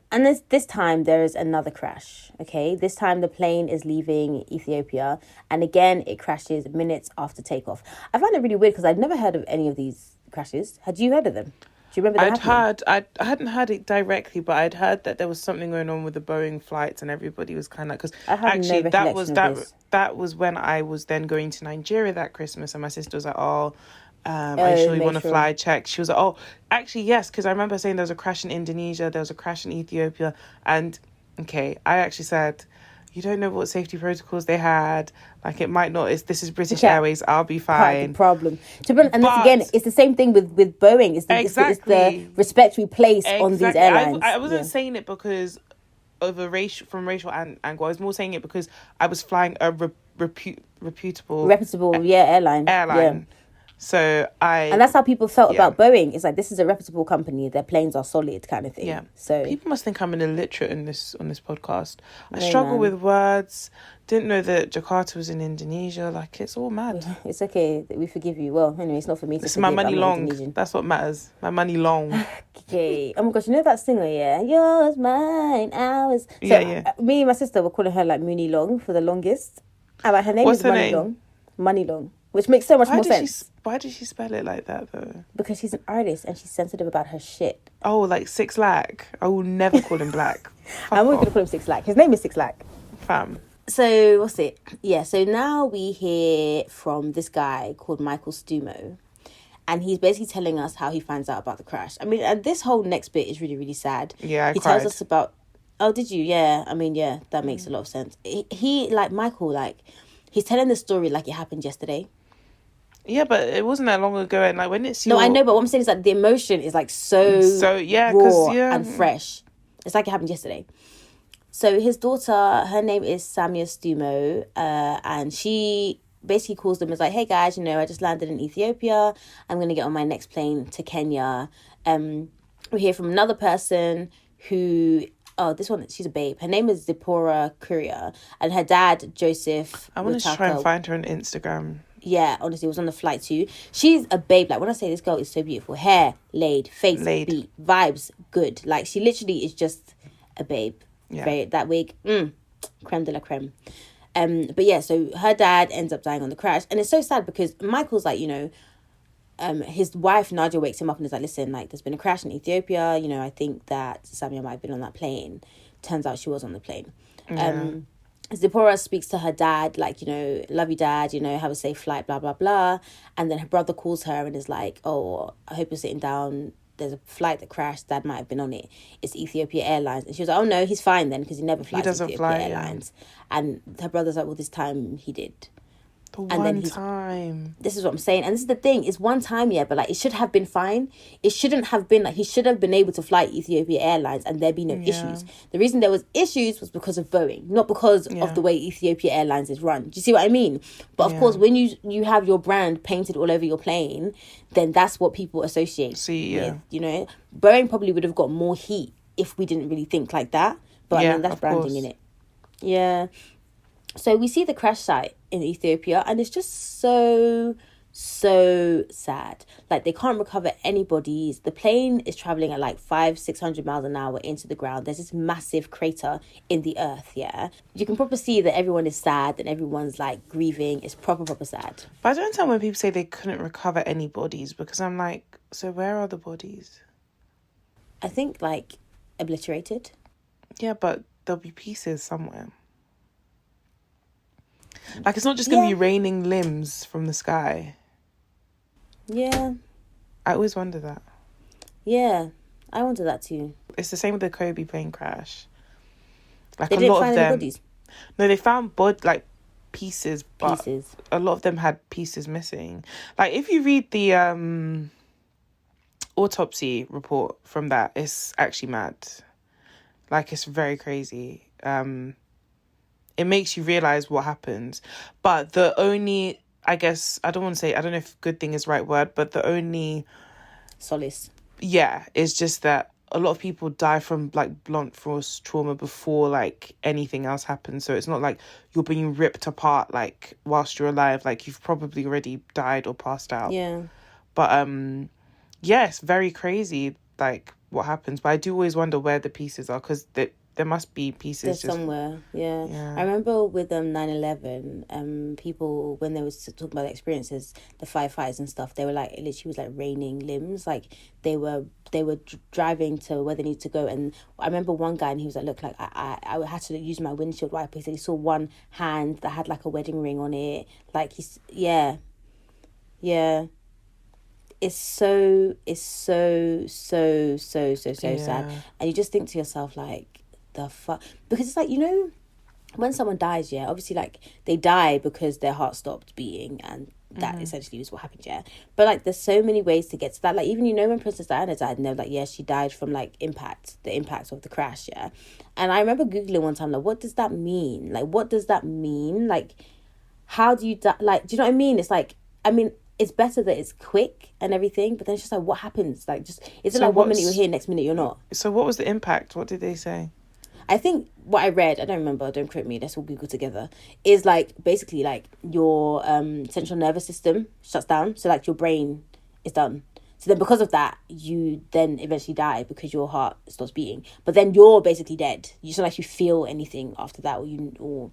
[SPEAKER 1] this time there is another crash, okay? This time the plane is leaving Ethiopia. And again, it crashes minutes after takeoff. I find it really weird because I'd never heard of any of these crashes. Had you heard of them? Do you remember that
[SPEAKER 2] I hadn't heard it directly, but I'd heard that there was something going on with the Boeing flights and everybody was kind of... Because actually, that was when I was then going to Nigeria that Christmas and my sister was like, are you sure you want to fly check? She was like, actually, yes, because I remember saying there was a crash in Indonesia, there was a crash in Ethiopia. And, okay, I actually said, you don't know what safety protocols they had. Like, it might not. This is British Airways. I'll be fine.
[SPEAKER 1] The problem. Again, it's the same thing with Boeing. It's the respect we place on these airlines.
[SPEAKER 2] I wasn't saying it because of from racial angle. I was more saying it because I was flying a reputable
[SPEAKER 1] airline.
[SPEAKER 2] Yeah.
[SPEAKER 1] And that's how people felt about Boeing. It's like, this is a reputable company. Their planes are solid, kind of thing.
[SPEAKER 2] Yeah.
[SPEAKER 1] So
[SPEAKER 2] people must think I'm an illiterate on this podcast. I struggle with words. Didn't know that Jakarta was in Indonesia. Like, it's all mad.
[SPEAKER 1] It's okay. We forgive you. Well, anyway, it's not for me to forgive.
[SPEAKER 2] My money long. That's what matters. My money long.
[SPEAKER 1] Okay. Oh my gosh, you know that singer, yeah? Yours, mine, ours. So, me and my sister were calling her like Mooney Long for the longest. And like, her name is Money Long. Money Long. Which makes so much more sense.
[SPEAKER 2] Why did she spell it like that, though?
[SPEAKER 1] Because she's an artist and she's sensitive about her shit.
[SPEAKER 2] Oh, like 6 Lack. I will never call him Black.
[SPEAKER 1] I'm always going to call him 6 Lack. His name is 6 Lack.
[SPEAKER 2] Fam.
[SPEAKER 1] So, what's it? Yeah, so now we hear from this guy called Michael Stumo. And he's basically telling us how he finds out about the crash. I mean, and this whole next bit is really, really sad.
[SPEAKER 2] Yeah,
[SPEAKER 1] He tells us about... Oh, did you? Yeah. I mean, yeah, that makes a lot of sense. He like, Michael, like, he's telling the story like it happened yesterday.
[SPEAKER 2] Yeah, but it wasn't that long ago, and like when it's
[SPEAKER 1] No, I know, but what I'm saying is that the emotion is like so raw and fresh. It's like it happened yesterday. So his daughter, her name is Samia Stumo, and she basically calls them as like, hey guys, I just landed in Ethiopia. I'm gonna get on my next plane to Kenya. We hear from another person who... Oh, this one, she's a babe. Her name is Zipporah Courier, and her dad, Joseph...
[SPEAKER 2] I want to try and find her on Instagram.
[SPEAKER 1] Yeah, honestly, was on the flight too. She's a babe. Like, when I say this girl is so beautiful, hair laid, face beat, vibes good. Like, she literally is just a babe. Yeah. That wig, creme de la creme. But yeah, so her dad ends up dying on the crash, and it's so sad because Michael's like, his wife Nadia wakes him up and is like, listen, like, there's been a crash in Ethiopia. I think that Samia might have been on that plane. Turns out she was on the plane.
[SPEAKER 2] Yeah.
[SPEAKER 1] Zipporah speaks to her dad, like, love you, dad, have a safe flight, blah, blah, blah. And then her brother calls her and is like, oh, I hope you're sitting down. There's a flight that crashed. Dad might have been on it. It's Ethiopia Airlines. And she was like, oh, no, he's fine then because he never flies Ethiopia Airlines. Yeah. And her brother's like, well, this time he did.
[SPEAKER 2] Time.
[SPEAKER 1] This is what I'm saying. And this is the thing. It's one time, yeah, but like it should have been fine. It shouldn't have been like he should have been able to fly Ethiopia Airlines and there be no issues. The reason there was issues was because of Boeing, not because of the way Ethiopia Airlines is run. Do you see what I mean? But of course, when you have your brand painted all over your plane, then that's what people associate with. Boeing probably would have got more heat if we didn't really think like that. But I mean, that's branding in it. Yeah. So we see the crash site in Ethiopia and it's just so sad. Like, they can't recover any bodies. The plane is traveling at like 500-600 miles an hour into the ground. There's this massive crater in the earth, yeah. You can probably see that everyone is sad and everyone's like grieving. It's proper sad.
[SPEAKER 2] But I don't understand when people say they couldn't recover any bodies because I'm like, so where are the bodies?
[SPEAKER 1] I think like obliterated.
[SPEAKER 2] Yeah, but there'll be pieces somewhere. Like, it's not just going to be raining limbs from the sky.
[SPEAKER 1] Yeah.
[SPEAKER 2] I always wonder that.
[SPEAKER 1] Yeah, I wonder that too.
[SPEAKER 2] It's the same with the Kobe plane crash. Like
[SPEAKER 1] They
[SPEAKER 2] a
[SPEAKER 1] didn't
[SPEAKER 2] lot
[SPEAKER 1] find
[SPEAKER 2] of
[SPEAKER 1] any
[SPEAKER 2] them.
[SPEAKER 1] bodies.
[SPEAKER 2] No, they found pieces, but a lot of them had pieces missing. Like if you read the autopsy report from that, it's actually mad. Like it's very crazy. It makes you realize what happens. But the only, I guess, I don't know if good thing is the right word, but the only
[SPEAKER 1] solace,
[SPEAKER 2] is just that a lot of people die from like blunt force trauma before like anything else happens. So it's not like you're being ripped apart like whilst you're alive. Like you've probably already died or passed out.
[SPEAKER 1] Yeah.
[SPEAKER 2] But it's very crazy like what happens. But I do always wonder where the pieces are, because there must be pieces
[SPEAKER 1] somewhere. Yeah. I remember with 9/11, people, when they was talking about the experiences, the firefighters and stuff, they were like, it literally was like raining limbs. Like they were driving to where they need to go, and I remember one guy, and he was like, look, like I had to use my windshield wiper. He said he saw one hand that had like a wedding ring on it. Like yeah. It's so sad. And you just think to yourself, like, the fuck? Because it's like, you know, when someone dies, yeah, obviously, like, they die because their heart stopped beating, and that essentially was what happened, yeah. But, like, there's so many ways to get to that. Like, even, you know, when Princess Diana died, and they're like, yeah, she died from, like, the impact of the crash, yeah. And I remember Googling one time, like, what does that mean? Like, what does that mean? Like, how do you die? Like, do you know what I mean? It's like, I mean, it's better that it's quick and everything, but then it's just like, what happens? Like, just, is it like 1 minute you're here, next minute you're not?
[SPEAKER 2] So what was the impact? What did they say?
[SPEAKER 1] I think what I read, I don't remember, don't quote me, let's all Google together, is like, basically like your central nervous system shuts down. So like your brain is done. So then because of that, you then eventually die because your heart stops beating. But then you're basically dead. You don't actually feel anything after that, or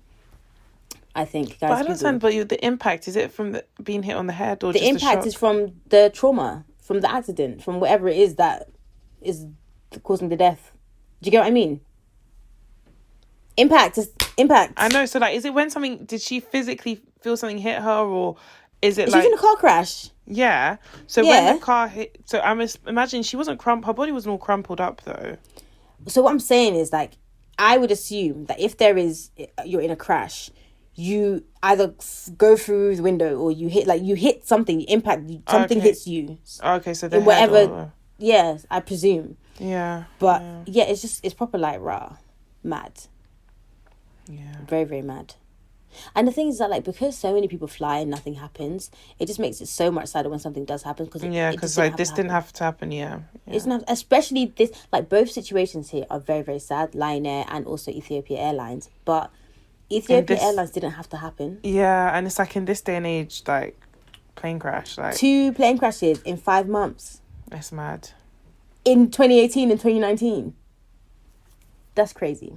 [SPEAKER 1] I think, guys.
[SPEAKER 2] But I don't understand. But the impact, is it from being hit on the head, or
[SPEAKER 1] the
[SPEAKER 2] just
[SPEAKER 1] impact is from the trauma, from the accident, from whatever it is that is causing the death? Do you get what I mean? Impact is impact.
[SPEAKER 2] I know. So like, is it when something? Did she physically feel something hit her, or is it
[SPEAKER 1] She was in a car crash?
[SPEAKER 2] Yeah. So when the car hit, so I'm imagining she wasn't her body wasn't all crumpled up though.
[SPEAKER 1] So what I'm saying is, like, I would assume that if you're in a crash, you either go through the window, or you hit something, something hits you.
[SPEAKER 2] Okay, so
[SPEAKER 1] in whatever. Yes, I presume.
[SPEAKER 2] Yeah.
[SPEAKER 1] But yeah, it's proper like mad.
[SPEAKER 2] Yeah.
[SPEAKER 1] Very, very mad. And the thing is that, like, because so many people fly and nothing happens, it just makes it so much sadder when something does happen. Because
[SPEAKER 2] like this didn't have to happen. Yeah.
[SPEAKER 1] It's not, especially this, like, both situations here are very, very sad. Lion Air and also Ethiopia Airlines, but Ethiopia Airlines didn't have to happen.
[SPEAKER 2] Yeah, and it's like in this day and age, like, plane crash, like
[SPEAKER 1] 2 plane crashes in 5 months.
[SPEAKER 2] It's mad.
[SPEAKER 1] In 2018 and 2019. That's crazy.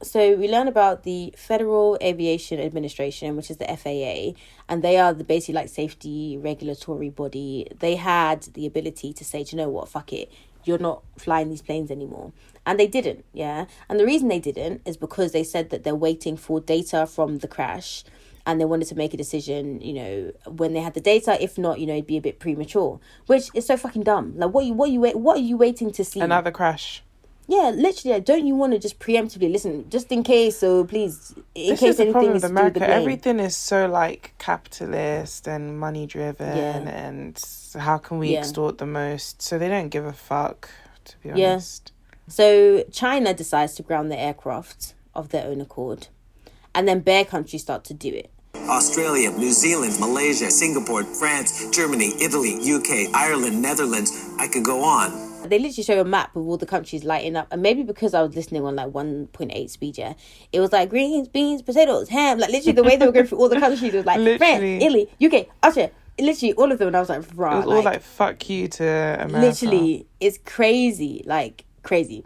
[SPEAKER 1] So we learn about the Federal Aviation Administration, which is the FAA, and they are the basically like safety regulatory body. They had the ability to say, do you know what, fuck it, you're not flying these planes anymore. And they didn't, yeah. And the reason they didn't is because they said that they're waiting for data from the crash, and they wanted to make a decision, you know, when they had the data. If not, you know, it'd be a bit premature, which is so fucking dumb. Like, what are you waiting to see?
[SPEAKER 2] Another crash.
[SPEAKER 1] Yeah, literally. Like, don't you want to just preemptively listen, just in case? So please, in case anything is to do with the plane.
[SPEAKER 2] Everything is so like capitalist and money driven, and how can we extort the most? So they don't give a fuck, to be honest.
[SPEAKER 1] So China decides to ground the aircraft of their own accord, and then bear countries start to do it.
[SPEAKER 4] Australia, New Zealand, Malaysia, Singapore, France, Germany, Italy, UK, Ireland, Netherlands. I could go on.
[SPEAKER 1] They literally show a map with all the countries lighting up. And maybe because I was listening on like 1.8 speed, it was like greens, beans, potatoes, ham. Like literally the way they were going through all the countries, it was like France, Italy, UK, Austria. Literally all of them. And I was like, right.
[SPEAKER 2] It was all like, fuck you to America.
[SPEAKER 1] Literally, it's crazy. Like, crazy.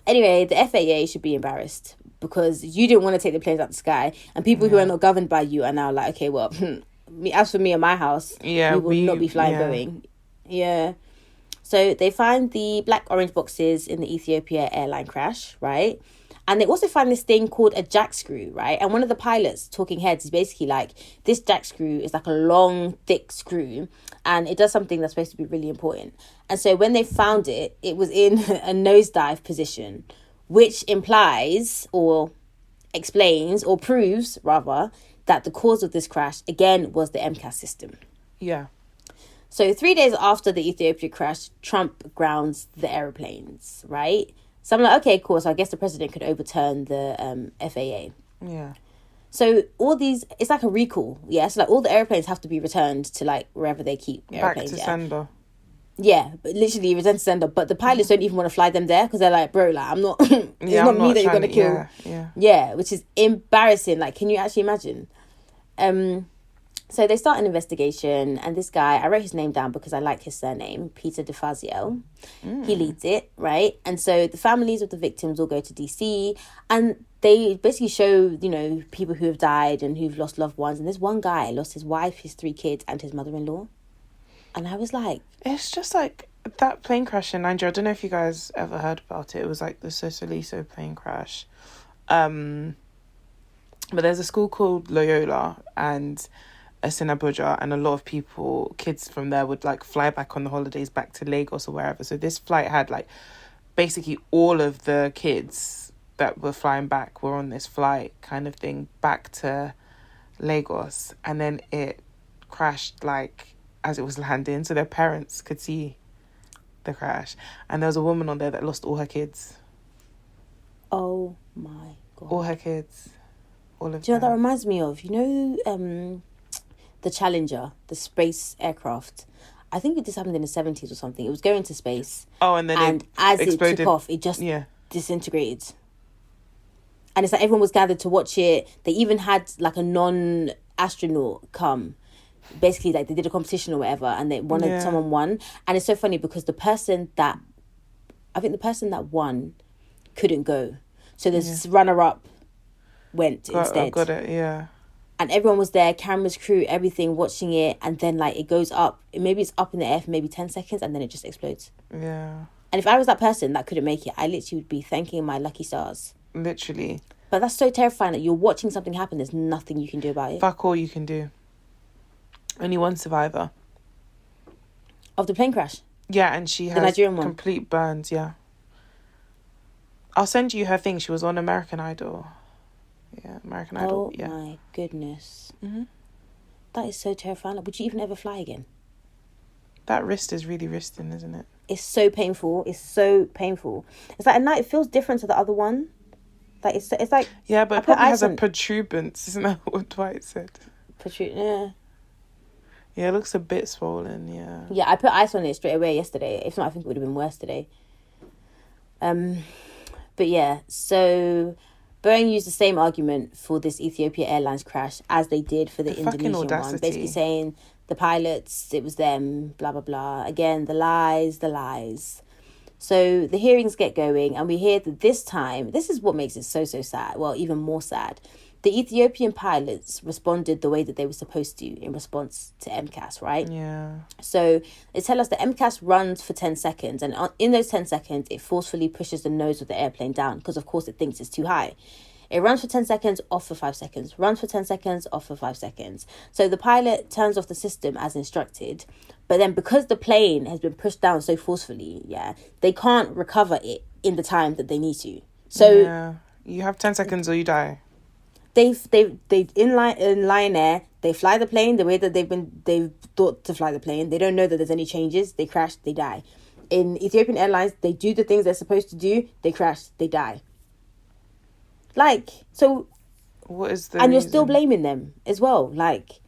[SPEAKER 1] Anyway, the FAA should be embarrassed, because you didn't want to take the planes out the sky, and people who are not governed by you are now like, okay, well, as for me and my house, we will not be flying Boeing. Yeah. So they find the black orange boxes in the Ethiopia airline crash, right? And they also find this thing called a jack screw, right? And one of the pilots' talking heads is basically like, this jack screw is like a long, thick screw, and it does something that's supposed to be really important. And so when they found it, it was in a nosedive position, which implies or explains or proves, rather, that the cause of this crash, again, was the MCAS system.
[SPEAKER 2] Yeah.
[SPEAKER 1] So 3 days after the Ethiopia crash, Trump grounds the aeroplanes, right? So I'm like, okay, cool. So I guess the president could overturn the FAA.
[SPEAKER 2] Yeah.
[SPEAKER 1] So all these, it's like a recall. Yeah. So like all the airplanes have to be returned to like wherever they keep airplanes.
[SPEAKER 2] Back to sender.
[SPEAKER 1] Yeah, but literally return to sender. But the pilots don't even want to fly them there because they're like, bro, like I'm not, it's not me that you're going to kill. Yeah, which is embarrassing. Like, can you actually imagine? So they start an investigation, and this guy, I wrote his name down because I like his surname, Peter DeFazio. He leads it, right? And so the families of the victims all go to DC, and they basically show, you know, people who have died and who've lost loved ones. And this one guy lost his wife, his 3 kids, and his mother-in-law. And I was like...
[SPEAKER 2] It's just like that plane crash in Nigeria. I don't know if you guys ever heard about it. It was like the Sosoliso plane crash. But there's a school called Loyola, and it's in Abuja, and a lot of people, kids from there, would like fly back on the holidays back to Lagos or wherever. So this flight had like basically all of the kids that were flying back were on this flight kind of thing back to Lagos, and then it crashed like as it was landing, so their parents could see the crash. And there was a woman on there that lost all her kids.
[SPEAKER 1] Oh my God.
[SPEAKER 2] All her kids. All of them.
[SPEAKER 1] Do you know what that reminds me of? You know, the Challenger, the space aircraft. I think this happened in the 70s or something. It was going to space.
[SPEAKER 2] Oh, and then
[SPEAKER 1] and as exploded. It took off, it just disintegrated. And it's like everyone was gathered to watch it. They even had like a non-astronaut come. Basically, like they did a competition or whatever, and they wanted someone won. And it's so funny because the person that won couldn't go. So this runner-up went instead.
[SPEAKER 2] Got it, yeah.
[SPEAKER 1] And everyone was there, cameras, crew, everything, watching it. And then, like, it goes up. Maybe it's up in the air for maybe 10 seconds, and then it just explodes.
[SPEAKER 2] Yeah.
[SPEAKER 1] And if I was that person that couldn't make it, I literally would be thanking my lucky stars.
[SPEAKER 2] Literally.
[SPEAKER 1] But that's so terrifying that you're watching something happen. There's nothing you can do about it.
[SPEAKER 2] Fuck all you can do. Only one survivor.
[SPEAKER 1] Of the plane crash?
[SPEAKER 2] Yeah, and she has
[SPEAKER 1] Nigerian one.
[SPEAKER 2] Complete burns, yeah. I'll send you her thing. She was on American Idol. Yeah, American Idol.
[SPEAKER 1] Oh my goodness.
[SPEAKER 2] Mm-hmm.
[SPEAKER 1] That is so terrifying. Like, would you even ever fly again?
[SPEAKER 2] That wrist is really wristing, isn't it?
[SPEAKER 1] It's so painful. It's so painful. It's like at night it feels different to the other one. Like it's like
[SPEAKER 2] yeah, but it probably has a protuberance, isn't that what Dwight said?
[SPEAKER 1] Yeah.
[SPEAKER 2] Yeah, it looks a bit swollen. Yeah.
[SPEAKER 1] Yeah, I put ice on it straight away yesterday. If not, I think it would have been worse today. But yeah, so Boeing used the same argument for this Ethiopia Airlines crash as they did for the Indonesian one. Basically saying the pilots, it was them, blah, blah, blah. Again, the lies. So the hearings get going, and we hear that this time, this is what makes it so sad. Well, even more sad. The Ethiopian pilots responded the way that they were supposed to in response to MCAS, right?
[SPEAKER 2] Yeah.
[SPEAKER 1] So they tell us that MCAS runs for 10 seconds, and in those 10 seconds, it forcefully pushes the nose of the airplane down because, of course, it thinks it's too high. It runs for 10 seconds, off for 5 seconds, runs for 10 seconds, off for 5 seconds. So the pilot turns off the system as instructed, but then because the plane has been pushed down so forcely, they can't recover it in the time that they need to. So
[SPEAKER 2] you have 10 seconds or you die.
[SPEAKER 1] They in Lion Air, they fly the plane the way that they've thought to fly the plane. They don't know that there's any changes. They crash, they die. In Ethiopian Airlines, they do the things they're supposed to do. They crash, they die. Like, so...
[SPEAKER 2] What is the
[SPEAKER 1] And
[SPEAKER 2] reason?
[SPEAKER 1] You're still blaming them as well. Like,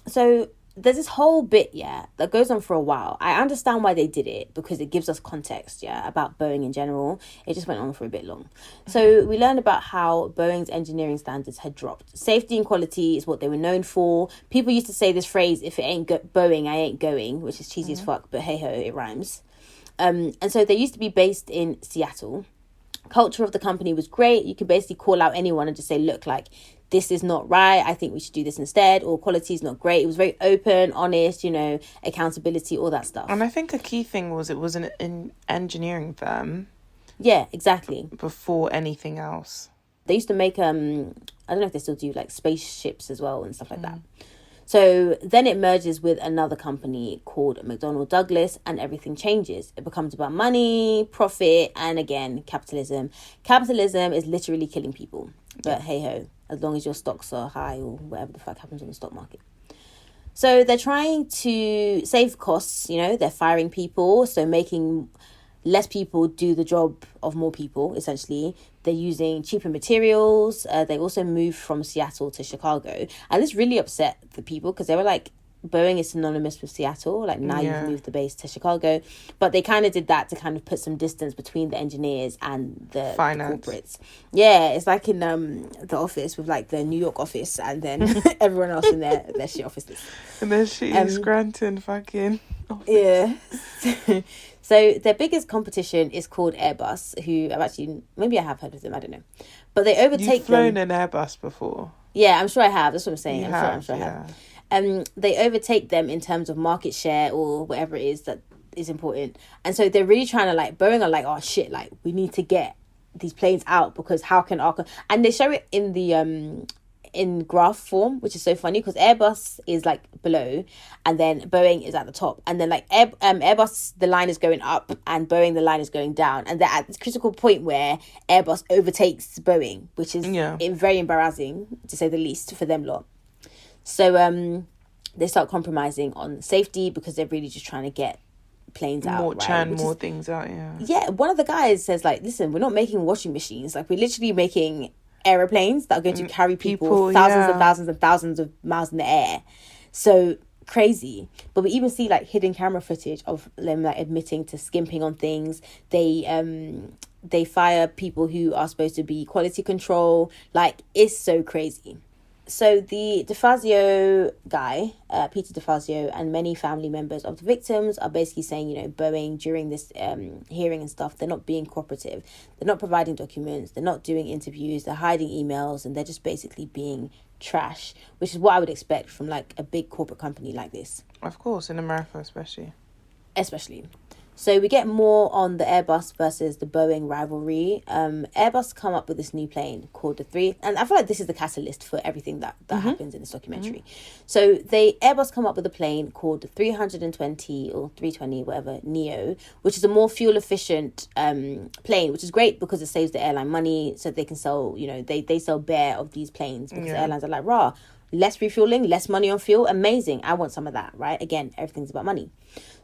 [SPEAKER 1] so there's this whole bit, that goes on for a while. I understand why they did it because it gives us context, about Boeing in general. It just went on for a bit long. So we learned about how Boeing's engineering standards had dropped. Safety and quality is what they were known for. People used to say this phrase, if it ain't Boeing, I ain't going, which is cheesy as fuck, but hey ho, it rhymes. And so they used to be based in Seattle. Culture of the company was great. You could basically call out anyone and just say, look, like, this is not right. I think we should do this instead. Or quality is not great. It was very open, honest, accountability, all that stuff.
[SPEAKER 2] And I think a key thing was it was an engineering firm.
[SPEAKER 1] Yeah, exactly.
[SPEAKER 2] Before anything else.
[SPEAKER 1] They used to make, I don't know if they still do, like, spaceships as well and stuff like that. So then it merges with another company called McDonnell Douglas, and everything changes. It becomes about money, profit, and again, capitalism. Capitalism is literally killing people. But hey ho, as long as your stocks are high or whatever the fuck happens on the stock market. So they're trying to save costs, you know, they're firing people, so making less people do the job of more people, essentially. They're using cheaper materials. They also moved from Seattle to Chicago. And this really upset the people because they were like, Boeing is synonymous with Seattle. Like, now you've moved the base to Chicago. But they kind of did that to kind of put some distance between the engineers and the corporates. Yeah, it's like in the office with like the New York office and then everyone else in their shit offices.
[SPEAKER 2] And then shitty Scranton fucking office.
[SPEAKER 1] Yeah. So their biggest competition is called Airbus, who I've actually, maybe I have heard of them, I don't know. But they overtake
[SPEAKER 2] You've flown an Airbus before?
[SPEAKER 1] Yeah, I'm sure I have. That's what I'm saying. I'm sure I have. They overtake them in terms of market share or whatever it is that is important. And so they're really trying to, like, Boeing are like, oh shit, like, we need to get these planes out because how can our... And they show it in the... in graph form, which is so funny because Airbus is like below and then Boeing is at the top, and then like Airbus the line is going up and Boeing the line is going down, and they're at this critical point where Airbus overtakes Boeing, which is very embarrassing to say the least for them lot. So they start compromising on safety because they're really just trying to get planes out,
[SPEAKER 2] more things out.
[SPEAKER 1] One of the guys says like, listen, we're not making washing machines, like we're literally making aeroplanes that are going to carry people thousands and thousands and thousands of miles in the air. So crazy. But we even see like hidden camera footage of them like admitting to skimping on things. They fire people who are supposed to be quality control. Like, it's so crazy. So the DeFazio guy, Peter DeFazio, and many family members of the victims are basically saying, you know, Boeing during this hearing and stuff, they're not being cooperative. They're not providing documents. They're not doing interviews. They're hiding emails, and they're just basically being trash, which is what I would expect from like a big corporate company like this.
[SPEAKER 2] Of course, in America especially.
[SPEAKER 1] So we get more on the Airbus versus the Boeing rivalry. Airbus come up with this new plane called the 3, and I feel like this is the catalyst for everything that happens in this documentary. So Airbus come up with a plane called the 320 or 320, whatever, Neo, which is a more fuel efficient plane, which is great because it saves the airline money, so they can sell, you know, they sell bare of these planes because the airlines are like, rah, less refueling, less money on fuel, amazing, I want some of that, right? Again, everything's about money.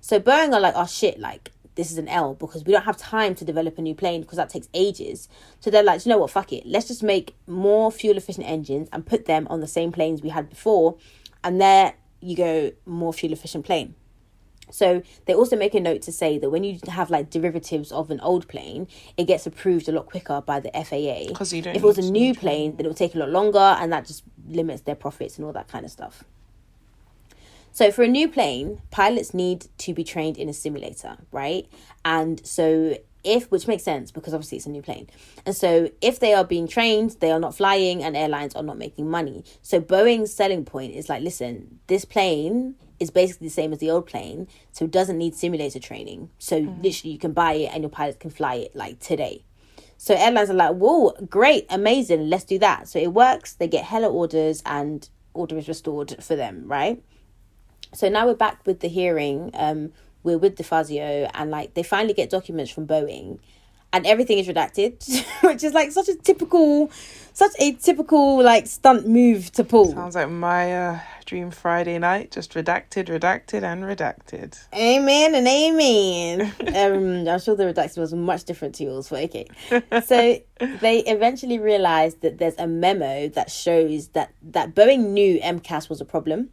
[SPEAKER 1] So Boeing are like, oh shit, like, this is an L because we don't have time to develop a new plane because that takes ages. So they're like, you know what, fuck it. Let's just make more fuel efficient engines and put them on the same planes we had before. And there you go, more fuel efficient plane. So they also make a note to say that when you have like derivatives of an old plane, it gets approved a lot quicker by the FAA.
[SPEAKER 2] Because if
[SPEAKER 1] it was a new plane, then it will take a lot longer, and that just limits their profits and all that kind of stuff. So for a new plane, pilots need to be trained in a simulator, right? And so which makes sense because obviously it's a new plane. And so if they are being trained, they are not flying and airlines are not making money. So Boeing's selling point is like, listen, this plane is basically the same as the old plane, so it doesn't need simulator training. So literally you can buy it and your pilots can fly it like today. So airlines are like, whoa, great, amazing, let's do that. So it works, they get hella orders and order is restored for them, right? So now we're back with the hearing. We're with DeFazio, and like they finally get documents from Boeing, and everything is redacted, which is like such a typical like stunt move to pull.
[SPEAKER 2] Sounds like my dream Friday night, just redacted.
[SPEAKER 1] Amen and amen. I'm sure the redacted was much different to yours, but okay. So they eventually realized that there's a memo that shows that Boeing knew MCAS was a problem.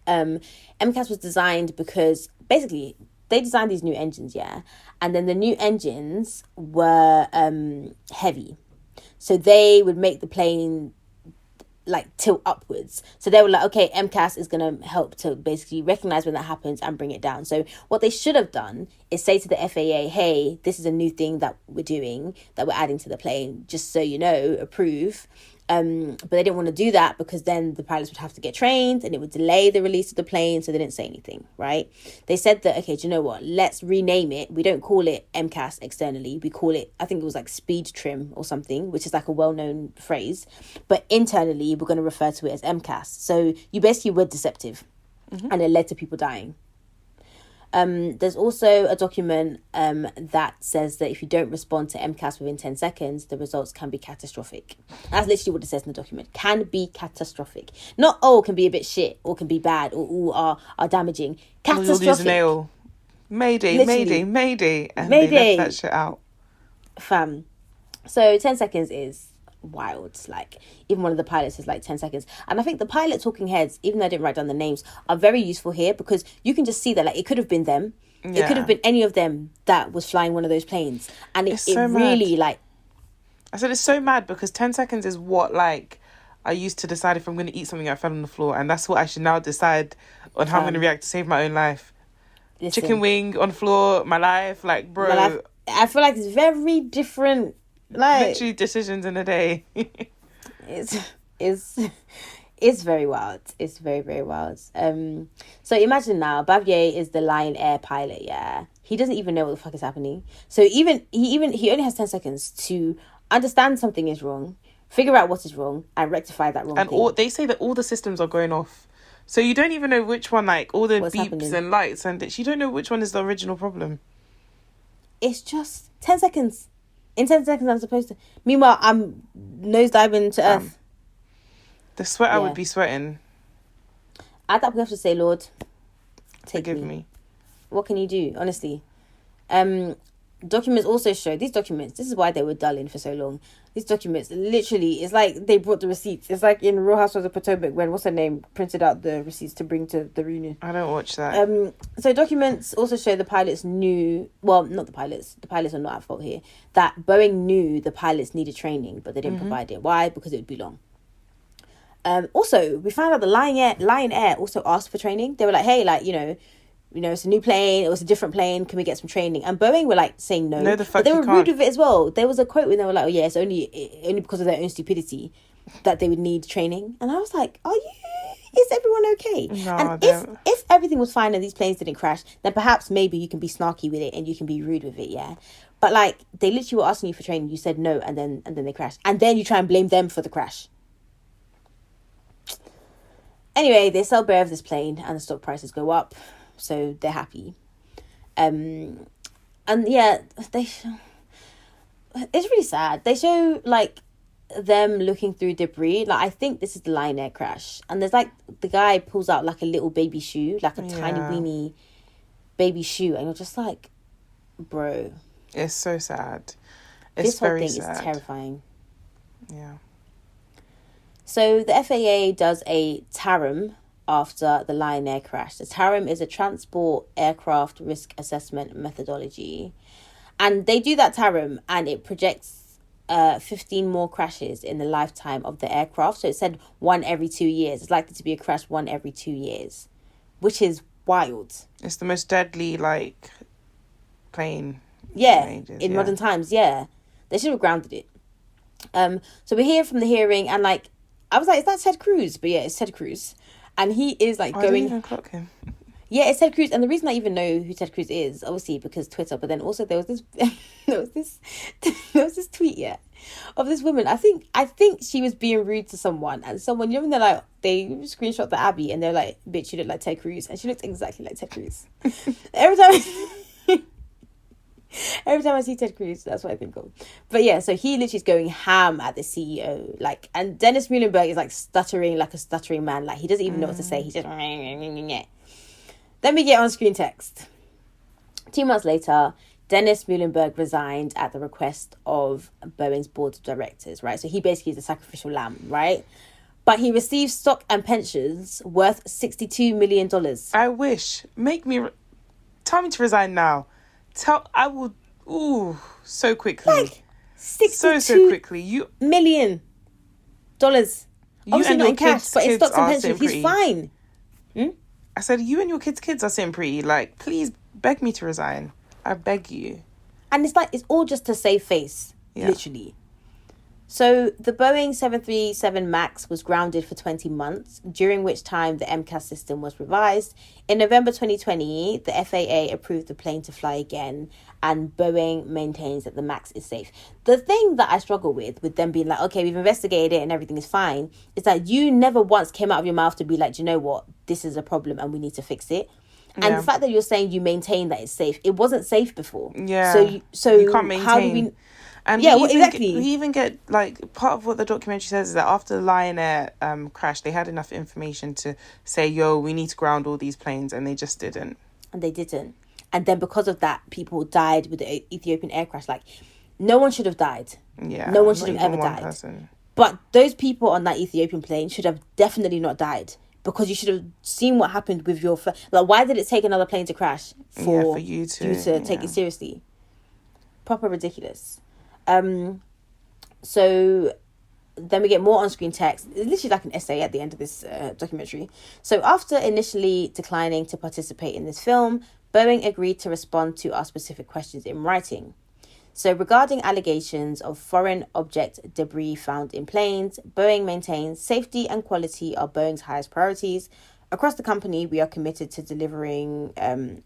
[SPEAKER 1] MCAS was designed because basically they designed these new engines, and then the new engines were heavy, so they would make the plane like tilt upwards. So they were like, okay, MCAS is going to help to basically recognize when that happens and bring it down. So what they should have done is say to the FAA, hey, this is a new thing that we're doing, that we're adding to the plane, just so you know, approve. But they didn't want to do that because then the pilots would have to get trained and it would delay the release of the plane. So they didn't say anything, right? They said that, okay, do you know what? Let's rename it. We don't call it MCAS externally. We call it, I think it was like speed trim or something, which is like a well-known phrase. But internally, we're going to refer to it as MCAS. So you basically were deceptive and it led to people dying. There's also a document that says that if you don't respond to MCAS within 10 seconds, the results can be catastrophic. That's literally what it says in the document. Can be catastrophic. Not, can be a bit shit or can be bad or are damaging. Catastrophic.
[SPEAKER 2] You'll lose a nail. Mayday,
[SPEAKER 1] Literally.
[SPEAKER 2] Mayday. And
[SPEAKER 1] Mayday.
[SPEAKER 2] they left that shit out.
[SPEAKER 1] Fam. So 10 seconds is wild. Like, even one of the pilots is like 10 seconds. And I think the pilot talking heads, even though I didn't write down the names, are very useful here because you can just see that, like, it could have been them. Yeah. It could have been any of them that was flying one of those planes. And it really, like...
[SPEAKER 2] I said it's so mad because 10 seconds is what, like, I used to decide if I'm going to eat something that fell on the floor. And that's what I should now decide on how I'm going to react to save my own life. Listen, chicken wing on the floor, my life, like, bro.
[SPEAKER 1] I feel like it's very different. Like,
[SPEAKER 2] literally decisions in a day.
[SPEAKER 1] It's very wild. It's very, very wild. So imagine now, Bavier is the Lion Air pilot, yeah? He doesn't even know what the fuck is happening. So he only has 10 seconds to understand something is wrong, figure out what is wrong, and rectify that wrong thing.
[SPEAKER 2] They say that all the systems are going off. So you don't even know which one, like, all the
[SPEAKER 1] what's
[SPEAKER 2] beeps
[SPEAKER 1] happening?
[SPEAKER 2] And lights, and you don't know which one is the original problem.
[SPEAKER 1] It's just 10 seconds. In 10 seconds, I'm supposed to... Meanwhile, I'm nosediving to Earth.
[SPEAKER 2] The sweat I would be sweating.
[SPEAKER 1] At that point, I have to say, Lord,
[SPEAKER 2] forgive me.
[SPEAKER 1] What can you do, honestly? Documents also show... These documents, this is why they were dulling for so long. These documents, literally, it's like they brought the receipts. It's like in Real House of the Potomac when, what's her name, printed out the receipts to bring to the reunion.
[SPEAKER 2] I don't watch that.
[SPEAKER 1] So documents also show the pilots knew... Well, not the pilots. The pilots are not at fault here. That Boeing knew the pilots needed training, but they didn't provide it. Why? Because it would be long. Also, we found out the Lion Air also asked for training. They were like, hey, like, you know, it's a new plane. It was a different plane. Can we get some training? And Boeing were like saying no.
[SPEAKER 2] No, the fuck
[SPEAKER 1] but they were
[SPEAKER 2] you can't.
[SPEAKER 1] rude with it as well. There was a quote when they were like, oh yeah, it's only because of their own stupidity that they would need training. And I was like, is everyone okay?
[SPEAKER 2] No,
[SPEAKER 1] and if everything was fine and these planes didn't crash, then perhaps maybe you can be snarky with it and you can be rude with it, yeah. But like, they literally were asking you for training. You said no, and then they crashed. And then you try and blame them for the crash. Anyway, they sell bare of this plane and the stock prices go up. So they're happy. And yeah, it's really sad. They show like them looking through debris. Like, I think this is the Lion Air crash. And there's like, the guy pulls out like a little baby shoe, like a tiny weeny baby shoe. And you're just like, bro.
[SPEAKER 2] It's so sad.
[SPEAKER 1] This whole thing is terrifying.
[SPEAKER 2] Yeah.
[SPEAKER 1] So the FAA does a TARAM after the Lion Air crash. The TARAM is a transport aircraft risk assessment methodology. And they do that TARAM and it projects 15 more crashes in the lifetime of the aircraft. So it said 1 every 2 years. It's likely to be a crash 1 every 2 years, which is wild.
[SPEAKER 2] It's the most deadly, like, plane.
[SPEAKER 1] In modern times, yeah. They should have grounded it. So we hear from the hearing and like, I was like, is that Ted Cruz? But yeah, it's Ted Cruz. And he is like
[SPEAKER 2] I
[SPEAKER 1] going...
[SPEAKER 2] didn't even clock him.
[SPEAKER 1] Yeah, it's Ted Cruz. And the reason I even know who Ted Cruz is, obviously, because Twitter. But then also there was this... there was this tweet, yeah, of this woman. I think she was being rude to someone. And someone, you know when they're like... They screenshot the Abby and they're like, bitch, you look like Ted Cruz. And she looked exactly like Ted Cruz. Every time I see Ted Cruz, that's what I think of. But yeah, so he literally is going ham at the CEO. Like, and Dennis Muhlenberg is like stuttering like a stuttering man. Like, he doesn't even know what to say. He's just... Then we get on screen text. 2 months later, Dennis Muhlenberg resigned at the request of Boeing's board of directors, right? So he basically is a sacrificial lamb, right? But he receives stock and pensions worth $62 million.
[SPEAKER 2] I wish. Tell me to resign now. I will. Ooh, so quickly.
[SPEAKER 1] Like $62 million. Obviously not in cash, but in stocks and pensions. He's fine.
[SPEAKER 2] I said, you and your kids are sitting pretty. Like, please beg me to resign. I beg you.
[SPEAKER 1] And it's like, it's all just to save face, literally. So the Boeing 737 MAX was grounded for 20 months, during which time the MCAS system was revised. In November 2020, the FAA approved the plane to fly again, and Boeing maintains that the MAX is safe. The thing that I struggle with them being like, okay, we've investigated it and everything is fine, is that you never once came out of your mouth to be like, do you know what, this is a problem and we need to fix it. And the fact that you're saying you maintain that it's safe, it wasn't safe before.
[SPEAKER 2] Yeah.
[SPEAKER 1] So
[SPEAKER 2] you can't maintain.
[SPEAKER 1] How do we...
[SPEAKER 2] And
[SPEAKER 1] yeah,
[SPEAKER 2] exactly. We even get, like, part of what the documentary says is that after the Lion Air crash, they had enough information to say, yo, we need to ground all these planes, and they just didn't.
[SPEAKER 1] And they didn't. And then because of that, people died with the Ethiopian air crash. Like, no one should have died.
[SPEAKER 2] Yeah.
[SPEAKER 1] No one should have ever died.
[SPEAKER 2] Person.
[SPEAKER 1] But those people on that Ethiopian plane should have definitely not died. Because you should have seen what happened with your... Like, why did it take another plane to crash for you to take it seriously? Proper ridiculous. So then we get more on-screen text. It's literally like an essay at the end of this documentary. So after initially declining to participate in this film, Boeing agreed to respond to our specific questions in writing. So regarding allegations of foreign object debris found in planes, Boeing maintains safety and quality are Boeing's highest priorities. Across the company, we are committed to delivering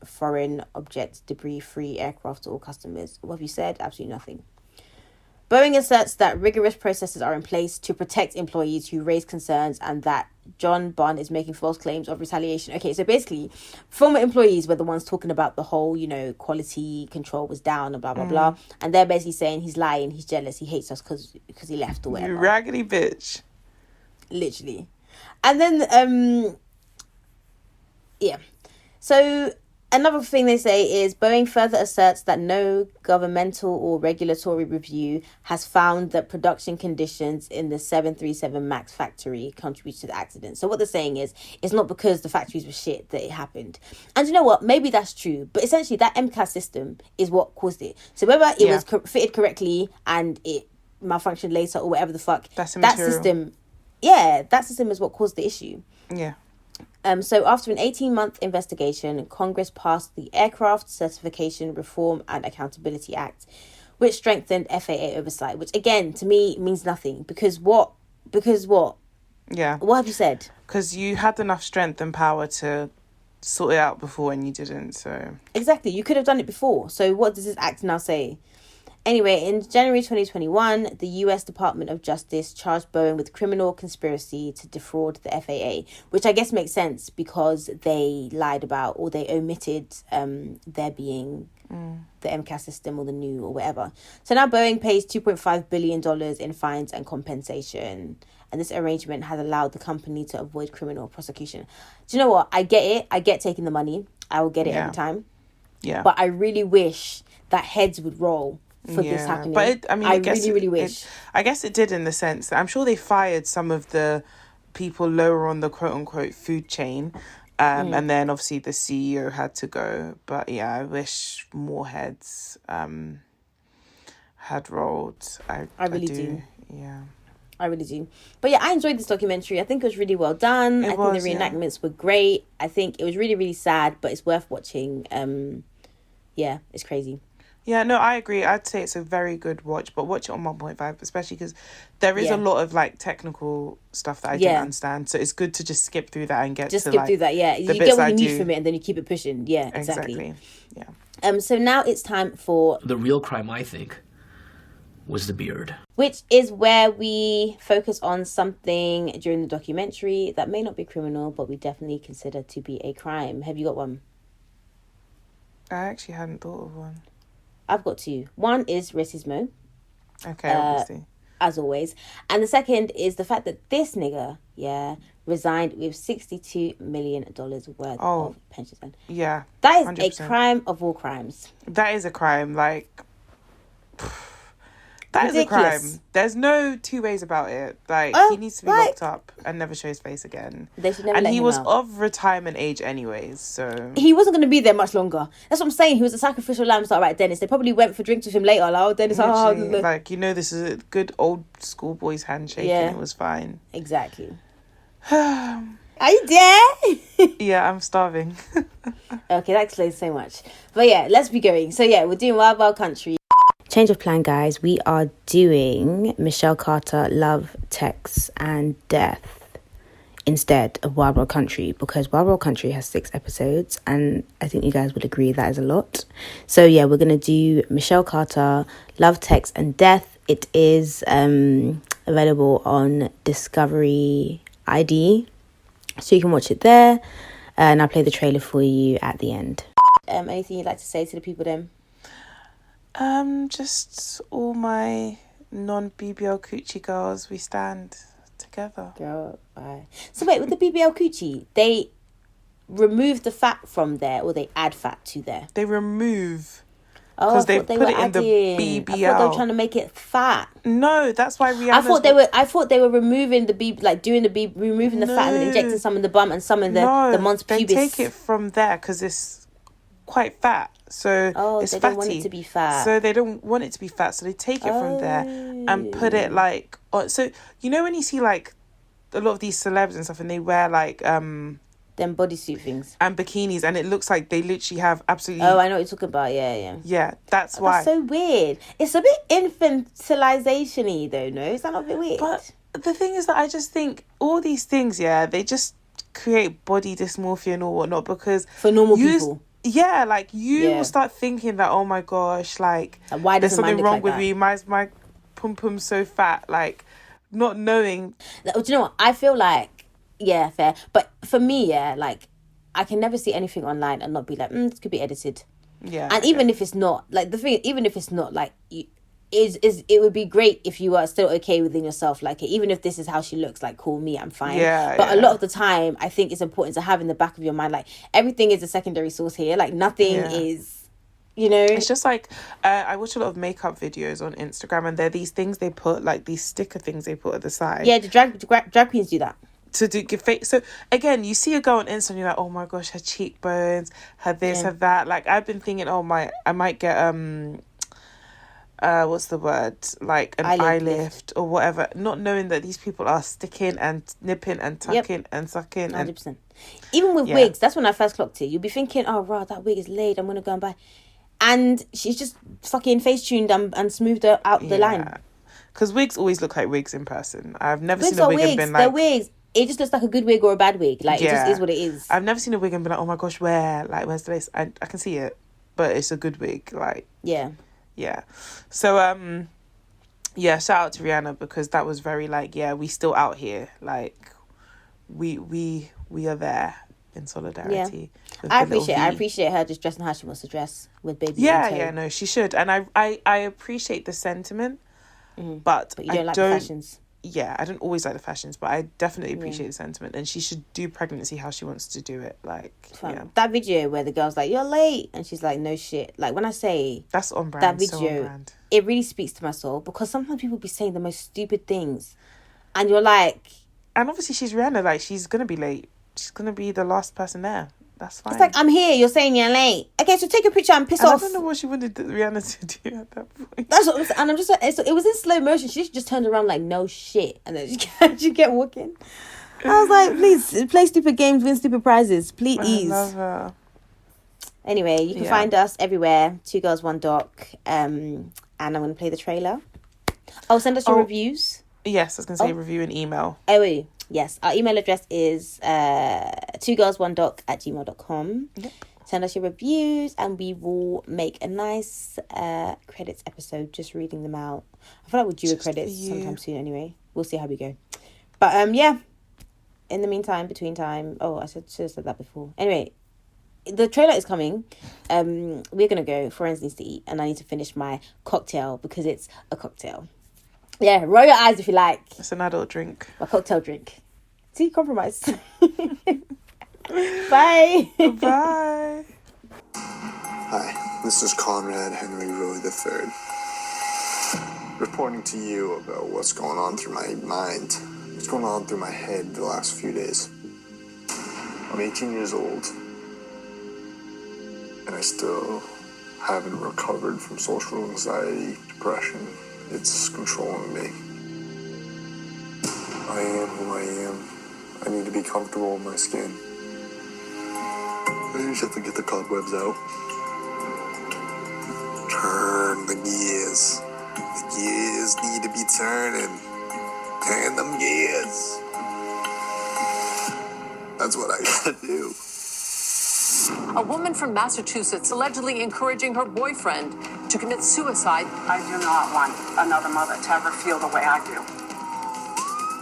[SPEAKER 1] foreign object debris-free aircraft to all customers. What have you said? Absolutely nothing. Boeing asserts that rigorous processes are in place to protect employees who raise concerns and that John Bunn is making false claims of retaliation. Okay, so basically, former employees were the ones talking about the whole, quality control was down and blah, blah, blah. And they're basically saying he's lying, he's jealous, he hates us because he left or whatever.
[SPEAKER 2] You raggedy bitch.
[SPEAKER 1] Literally. And then, yeah. So... another thing they say is Boeing further asserts that no governmental or regulatory review has found that production conditions in the 737 MAX factory contributed to the accident. So what they're saying is it's not because the factories were shit that it happened. And you know what? Maybe that's true. But essentially that MCAS system is what caused it. So whether it was fitted correctly and it malfunctioned later or whatever the fuck, that system is what caused the issue.
[SPEAKER 2] Yeah.
[SPEAKER 1] So after an 18-month investigation, Congress passed the Aircraft Certification Reform and Accountability Act, which strengthened FAA oversight, which again, to me, means nothing. Because what?
[SPEAKER 2] Yeah.
[SPEAKER 1] What have you said?
[SPEAKER 2] Because you had enough strength and power to sort it out before and you didn't, so...
[SPEAKER 1] Exactly. You could have done it before. So what does this act now say? Anyway, in January 2021, the US Department of Justice charged Boeing with criminal conspiracy to defraud the FAA, which I guess makes sense because they lied about or they omitted there being the MCAS system or the new or whatever. So now Boeing pays $2.5 billion in fines and compensation. And this arrangement has allowed the company to avoid criminal prosecution. Do you know what? I get it. I get taking the money. I will get it every time.
[SPEAKER 2] Yeah.
[SPEAKER 1] But I really wish that heads would roll for this happening. But I really wish.
[SPEAKER 2] I guess it did in the sense that I'm sure they fired some of the people lower on the quote unquote food chain. And then obviously the CEO had to go. But yeah, I wish more heads had rolled. I really do. Yeah.
[SPEAKER 1] I really do. But yeah, I enjoyed this documentary. I think it was really well done. I think the reenactments were great. I think it was really, really sad, but it's worth watching. Yeah, it's crazy.
[SPEAKER 2] Yeah, no, I agree. I'd say it's a very good watch, but watch it on 1.5, especially because there is a lot of like technical stuff that I didn't understand. So it's good to just skip through that and get
[SPEAKER 1] through that. Yeah, you get what you need from it, and then you keep it pushing. Yeah, exactly. Yeah. So now it's time for
[SPEAKER 6] the real crime. I think was the beard,
[SPEAKER 1] which is where we focus on something during the documentary that may not be criminal, but we definitely consider to be a crime. Have you got one?
[SPEAKER 2] I actually hadn't thought of one.
[SPEAKER 1] I've got two. One is racismo.
[SPEAKER 2] Okay, obviously.
[SPEAKER 1] As always. And the second is the fact that this nigga, resigned with $62 million worth of pension fund.
[SPEAKER 2] Yeah.
[SPEAKER 1] That is
[SPEAKER 2] 100%.
[SPEAKER 1] a crime of all crimes.
[SPEAKER 2] That is a crime. Like... That ridiculous. Is a crime. There's no two ways about it. Like, he needs to be locked up and never show his face again.
[SPEAKER 1] They should never
[SPEAKER 2] and
[SPEAKER 1] let
[SPEAKER 2] he
[SPEAKER 1] him
[SPEAKER 2] was
[SPEAKER 1] out.
[SPEAKER 2] of retirement age anyways, so...
[SPEAKER 1] He wasn't going to be there much longer. That's what I'm saying. He was a sacrificial lamb. So, all right, Dennis. They probably went for drinks with him later. Like, Dennis,
[SPEAKER 2] like, this is a good old schoolboy's handshake and it was fine.
[SPEAKER 1] Exactly. Are you there?
[SPEAKER 2] Yeah, I'm starving.
[SPEAKER 1] Okay, that explains so much. But yeah, let's be going. So yeah, we're doing Wild Wild Country. change of plan, guys. We are doing Michelle Carter, Love, Texts, and Death instead of Wild World Country, because Wild World Country has 6 episodes, and I think you guys would agree that is a lot. So yeah, we're going to do Michelle Carter, Love, Texts, and Death. It is available on Discovery ID, so you can watch it there, and I'll play the trailer for you at the end. Anything you'd like to say to the people then?
[SPEAKER 2] Just all my non-BBL coochie girls, we stand together.
[SPEAKER 1] Girl, bye. So wait, with the BBL coochie, they remove the fat from there, or they add fat to there?
[SPEAKER 2] They remove,
[SPEAKER 1] because
[SPEAKER 2] they put it in the BBL.
[SPEAKER 1] I thought they were trying to make it fat.
[SPEAKER 2] No, that's why Rihanna.
[SPEAKER 1] I thought they were removing the removing the fat and then injecting some in the bum and some in the mons pubis.
[SPEAKER 2] They take it from there because it's quite fat. So it's
[SPEAKER 1] they
[SPEAKER 2] fatty.
[SPEAKER 1] don't want it to be fat.
[SPEAKER 2] So they don't want it to be fat. So they take it from there and put it like on. So you know when you see like a lot of these celebs and stuff, and they wear like
[SPEAKER 1] them bodysuit things
[SPEAKER 2] and bikinis, and it looks like they literally have absolutely.
[SPEAKER 1] Oh, I know what you're talking about. Yeah.
[SPEAKER 2] That's why.
[SPEAKER 1] That's so weird. It's a bit infantilization-y though. No, is that not a bit weird?
[SPEAKER 2] But the thing is that I just think all these things, they just create body dysmorphia and all whatnot, because
[SPEAKER 1] for normal people.
[SPEAKER 2] Yeah, like you will start thinking that, oh my gosh, like
[SPEAKER 1] why
[SPEAKER 2] there's something wrong
[SPEAKER 1] like
[SPEAKER 2] with
[SPEAKER 1] that?
[SPEAKER 2] me. My pum pum's so fat, like not knowing.
[SPEAKER 1] Do you know what? I feel like, yeah, fair. But for me, like I can never see anything online and not be like, this could be edited.
[SPEAKER 2] Yeah.
[SPEAKER 1] And even if it's not, like the thing, even if it's not, like it would be great if you are still okay within yourself, like even if this is how she looks, like cool, me, I'm fine. But a lot of the time I think it's important to have in the back of your mind, like everything is a secondary source here, like nothing is, it's
[SPEAKER 2] just like I watch a lot of makeup videos on Instagram, and there are these things they put, like these sticker things they put at the side.
[SPEAKER 1] The drag queens do that
[SPEAKER 2] to give face. So again, you see a girl on Insta and you're like, oh my gosh, her cheekbones, her this, her that. Like I've been thinking, I might get what's the word, like an eye lift or whatever, not knowing that these people are sticking and nipping and tucking and sucking.
[SPEAKER 1] 100%. Even with wigs, that's when I first clocked it. You'll be thinking, oh right, that wig is laid, I'm gonna go and buy, and she's just fucking face tuned and smoothed out the line.
[SPEAKER 2] Because wigs always look like wigs in person. I've never seen a wig and been like,
[SPEAKER 1] they're wigs. It just looks like a good wig or a bad wig. Like it just is what it is.
[SPEAKER 2] I've never seen a wig and been like, oh my gosh, where's the lace? I can see it, but it's a good wig. Like yeah. So shout out to Rihanna, because that was very like, we still out here, like we are there in solidarity.
[SPEAKER 1] I appreciate her just dressing how she wants to dress with baby.
[SPEAKER 2] No, she should, and I appreciate the sentiment, but
[SPEAKER 1] you don't like the fashions.
[SPEAKER 2] I don't always like the fashions, but I definitely appreciate the sentiment, and she should do pregnancy how she wants to do it. Like,
[SPEAKER 1] that video where the girl's like, "You're late," and she's like, "No shit." Like when I say
[SPEAKER 2] that's on brand,
[SPEAKER 1] that video,
[SPEAKER 2] so on brand.
[SPEAKER 1] It really speaks to my soul, because sometimes people be saying the most stupid things, and you're like,
[SPEAKER 2] and obviously she's Rihanna, like she's gonna be late. She's gonna be the last person there. That's fine.
[SPEAKER 1] It's like, I'm here, you're saying you're late. Okay, so take a picture and piss off.
[SPEAKER 2] I don't know what she wanted Rihanna to do at that point.
[SPEAKER 1] That's what I'm saying. And I'm just like, it was in slow motion. She just turned around like, no shit. And then she kept walking. I was like, please, play stupid games, win stupid prizes. Please.
[SPEAKER 2] I love her.
[SPEAKER 1] Anyway, you can find us everywhere. 2 Girls, 1 Doc. And I'm going to play the trailer. Send us your reviews.
[SPEAKER 2] Yes, I was going to say review and email.
[SPEAKER 1] Oh, yes. Our email address is 2girls1doc@gmail.com. Yep. Send us your reviews and we will make a nice credits episode, just reading them out. I feel like we'll do a credits sometime soon anyway. We'll see how we go. But in the meantime, between time, I should have said that before. Anyway, the trailer is coming. We're going to go. Florence needs to eat and I need to finish my cocktail because it's a cocktail. Yeah, roll your eyes if you like.
[SPEAKER 2] It's an adult drink.
[SPEAKER 1] My cocktail drink. See, compromise. Bye.
[SPEAKER 2] Bye.
[SPEAKER 7] Hi, this is Conrad Henry Roy III, reporting to you about what's going on through my mind, what's going on through my head the last few days. I'm 18 years old, and I still haven't recovered from social anxiety, depression. It's controlling me. I am who I am. I need to be comfortable in my skin. I just have to get the cobwebs out. Turn the gears. gears. The gears need to be turning. Turn them gears. That's what I gotta do.
[SPEAKER 8] A woman from Massachusetts allegedly encouraging her boyfriend to commit suicide.
[SPEAKER 9] I do not want another mother to ever feel the way I do.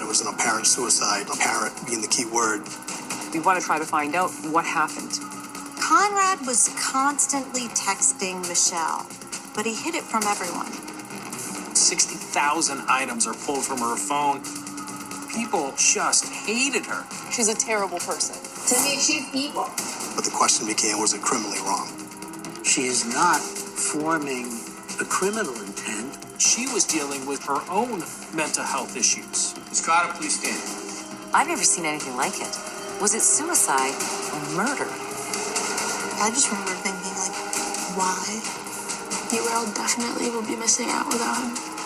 [SPEAKER 10] It was an apparent suicide, apparent being the key word.
[SPEAKER 8] We want to try to find out what happened.
[SPEAKER 11] Conrad was constantly texting Michelle, but he hid it from everyone.
[SPEAKER 10] 60,000 items are pulled from her phone. People just hated her.
[SPEAKER 8] She's a terrible person.
[SPEAKER 11] To me, she's evil.
[SPEAKER 10] But the question became, was it criminally wrong?
[SPEAKER 12] She is not forming a criminal intent.
[SPEAKER 10] She was dealing with her own mental health issues.
[SPEAKER 3] Miss Carter, please stand.
[SPEAKER 8] I've never seen anything like it. Was it suicide or murder?
[SPEAKER 11] I just remember thinking, like, why?
[SPEAKER 13] The world definitely will be missing out without him.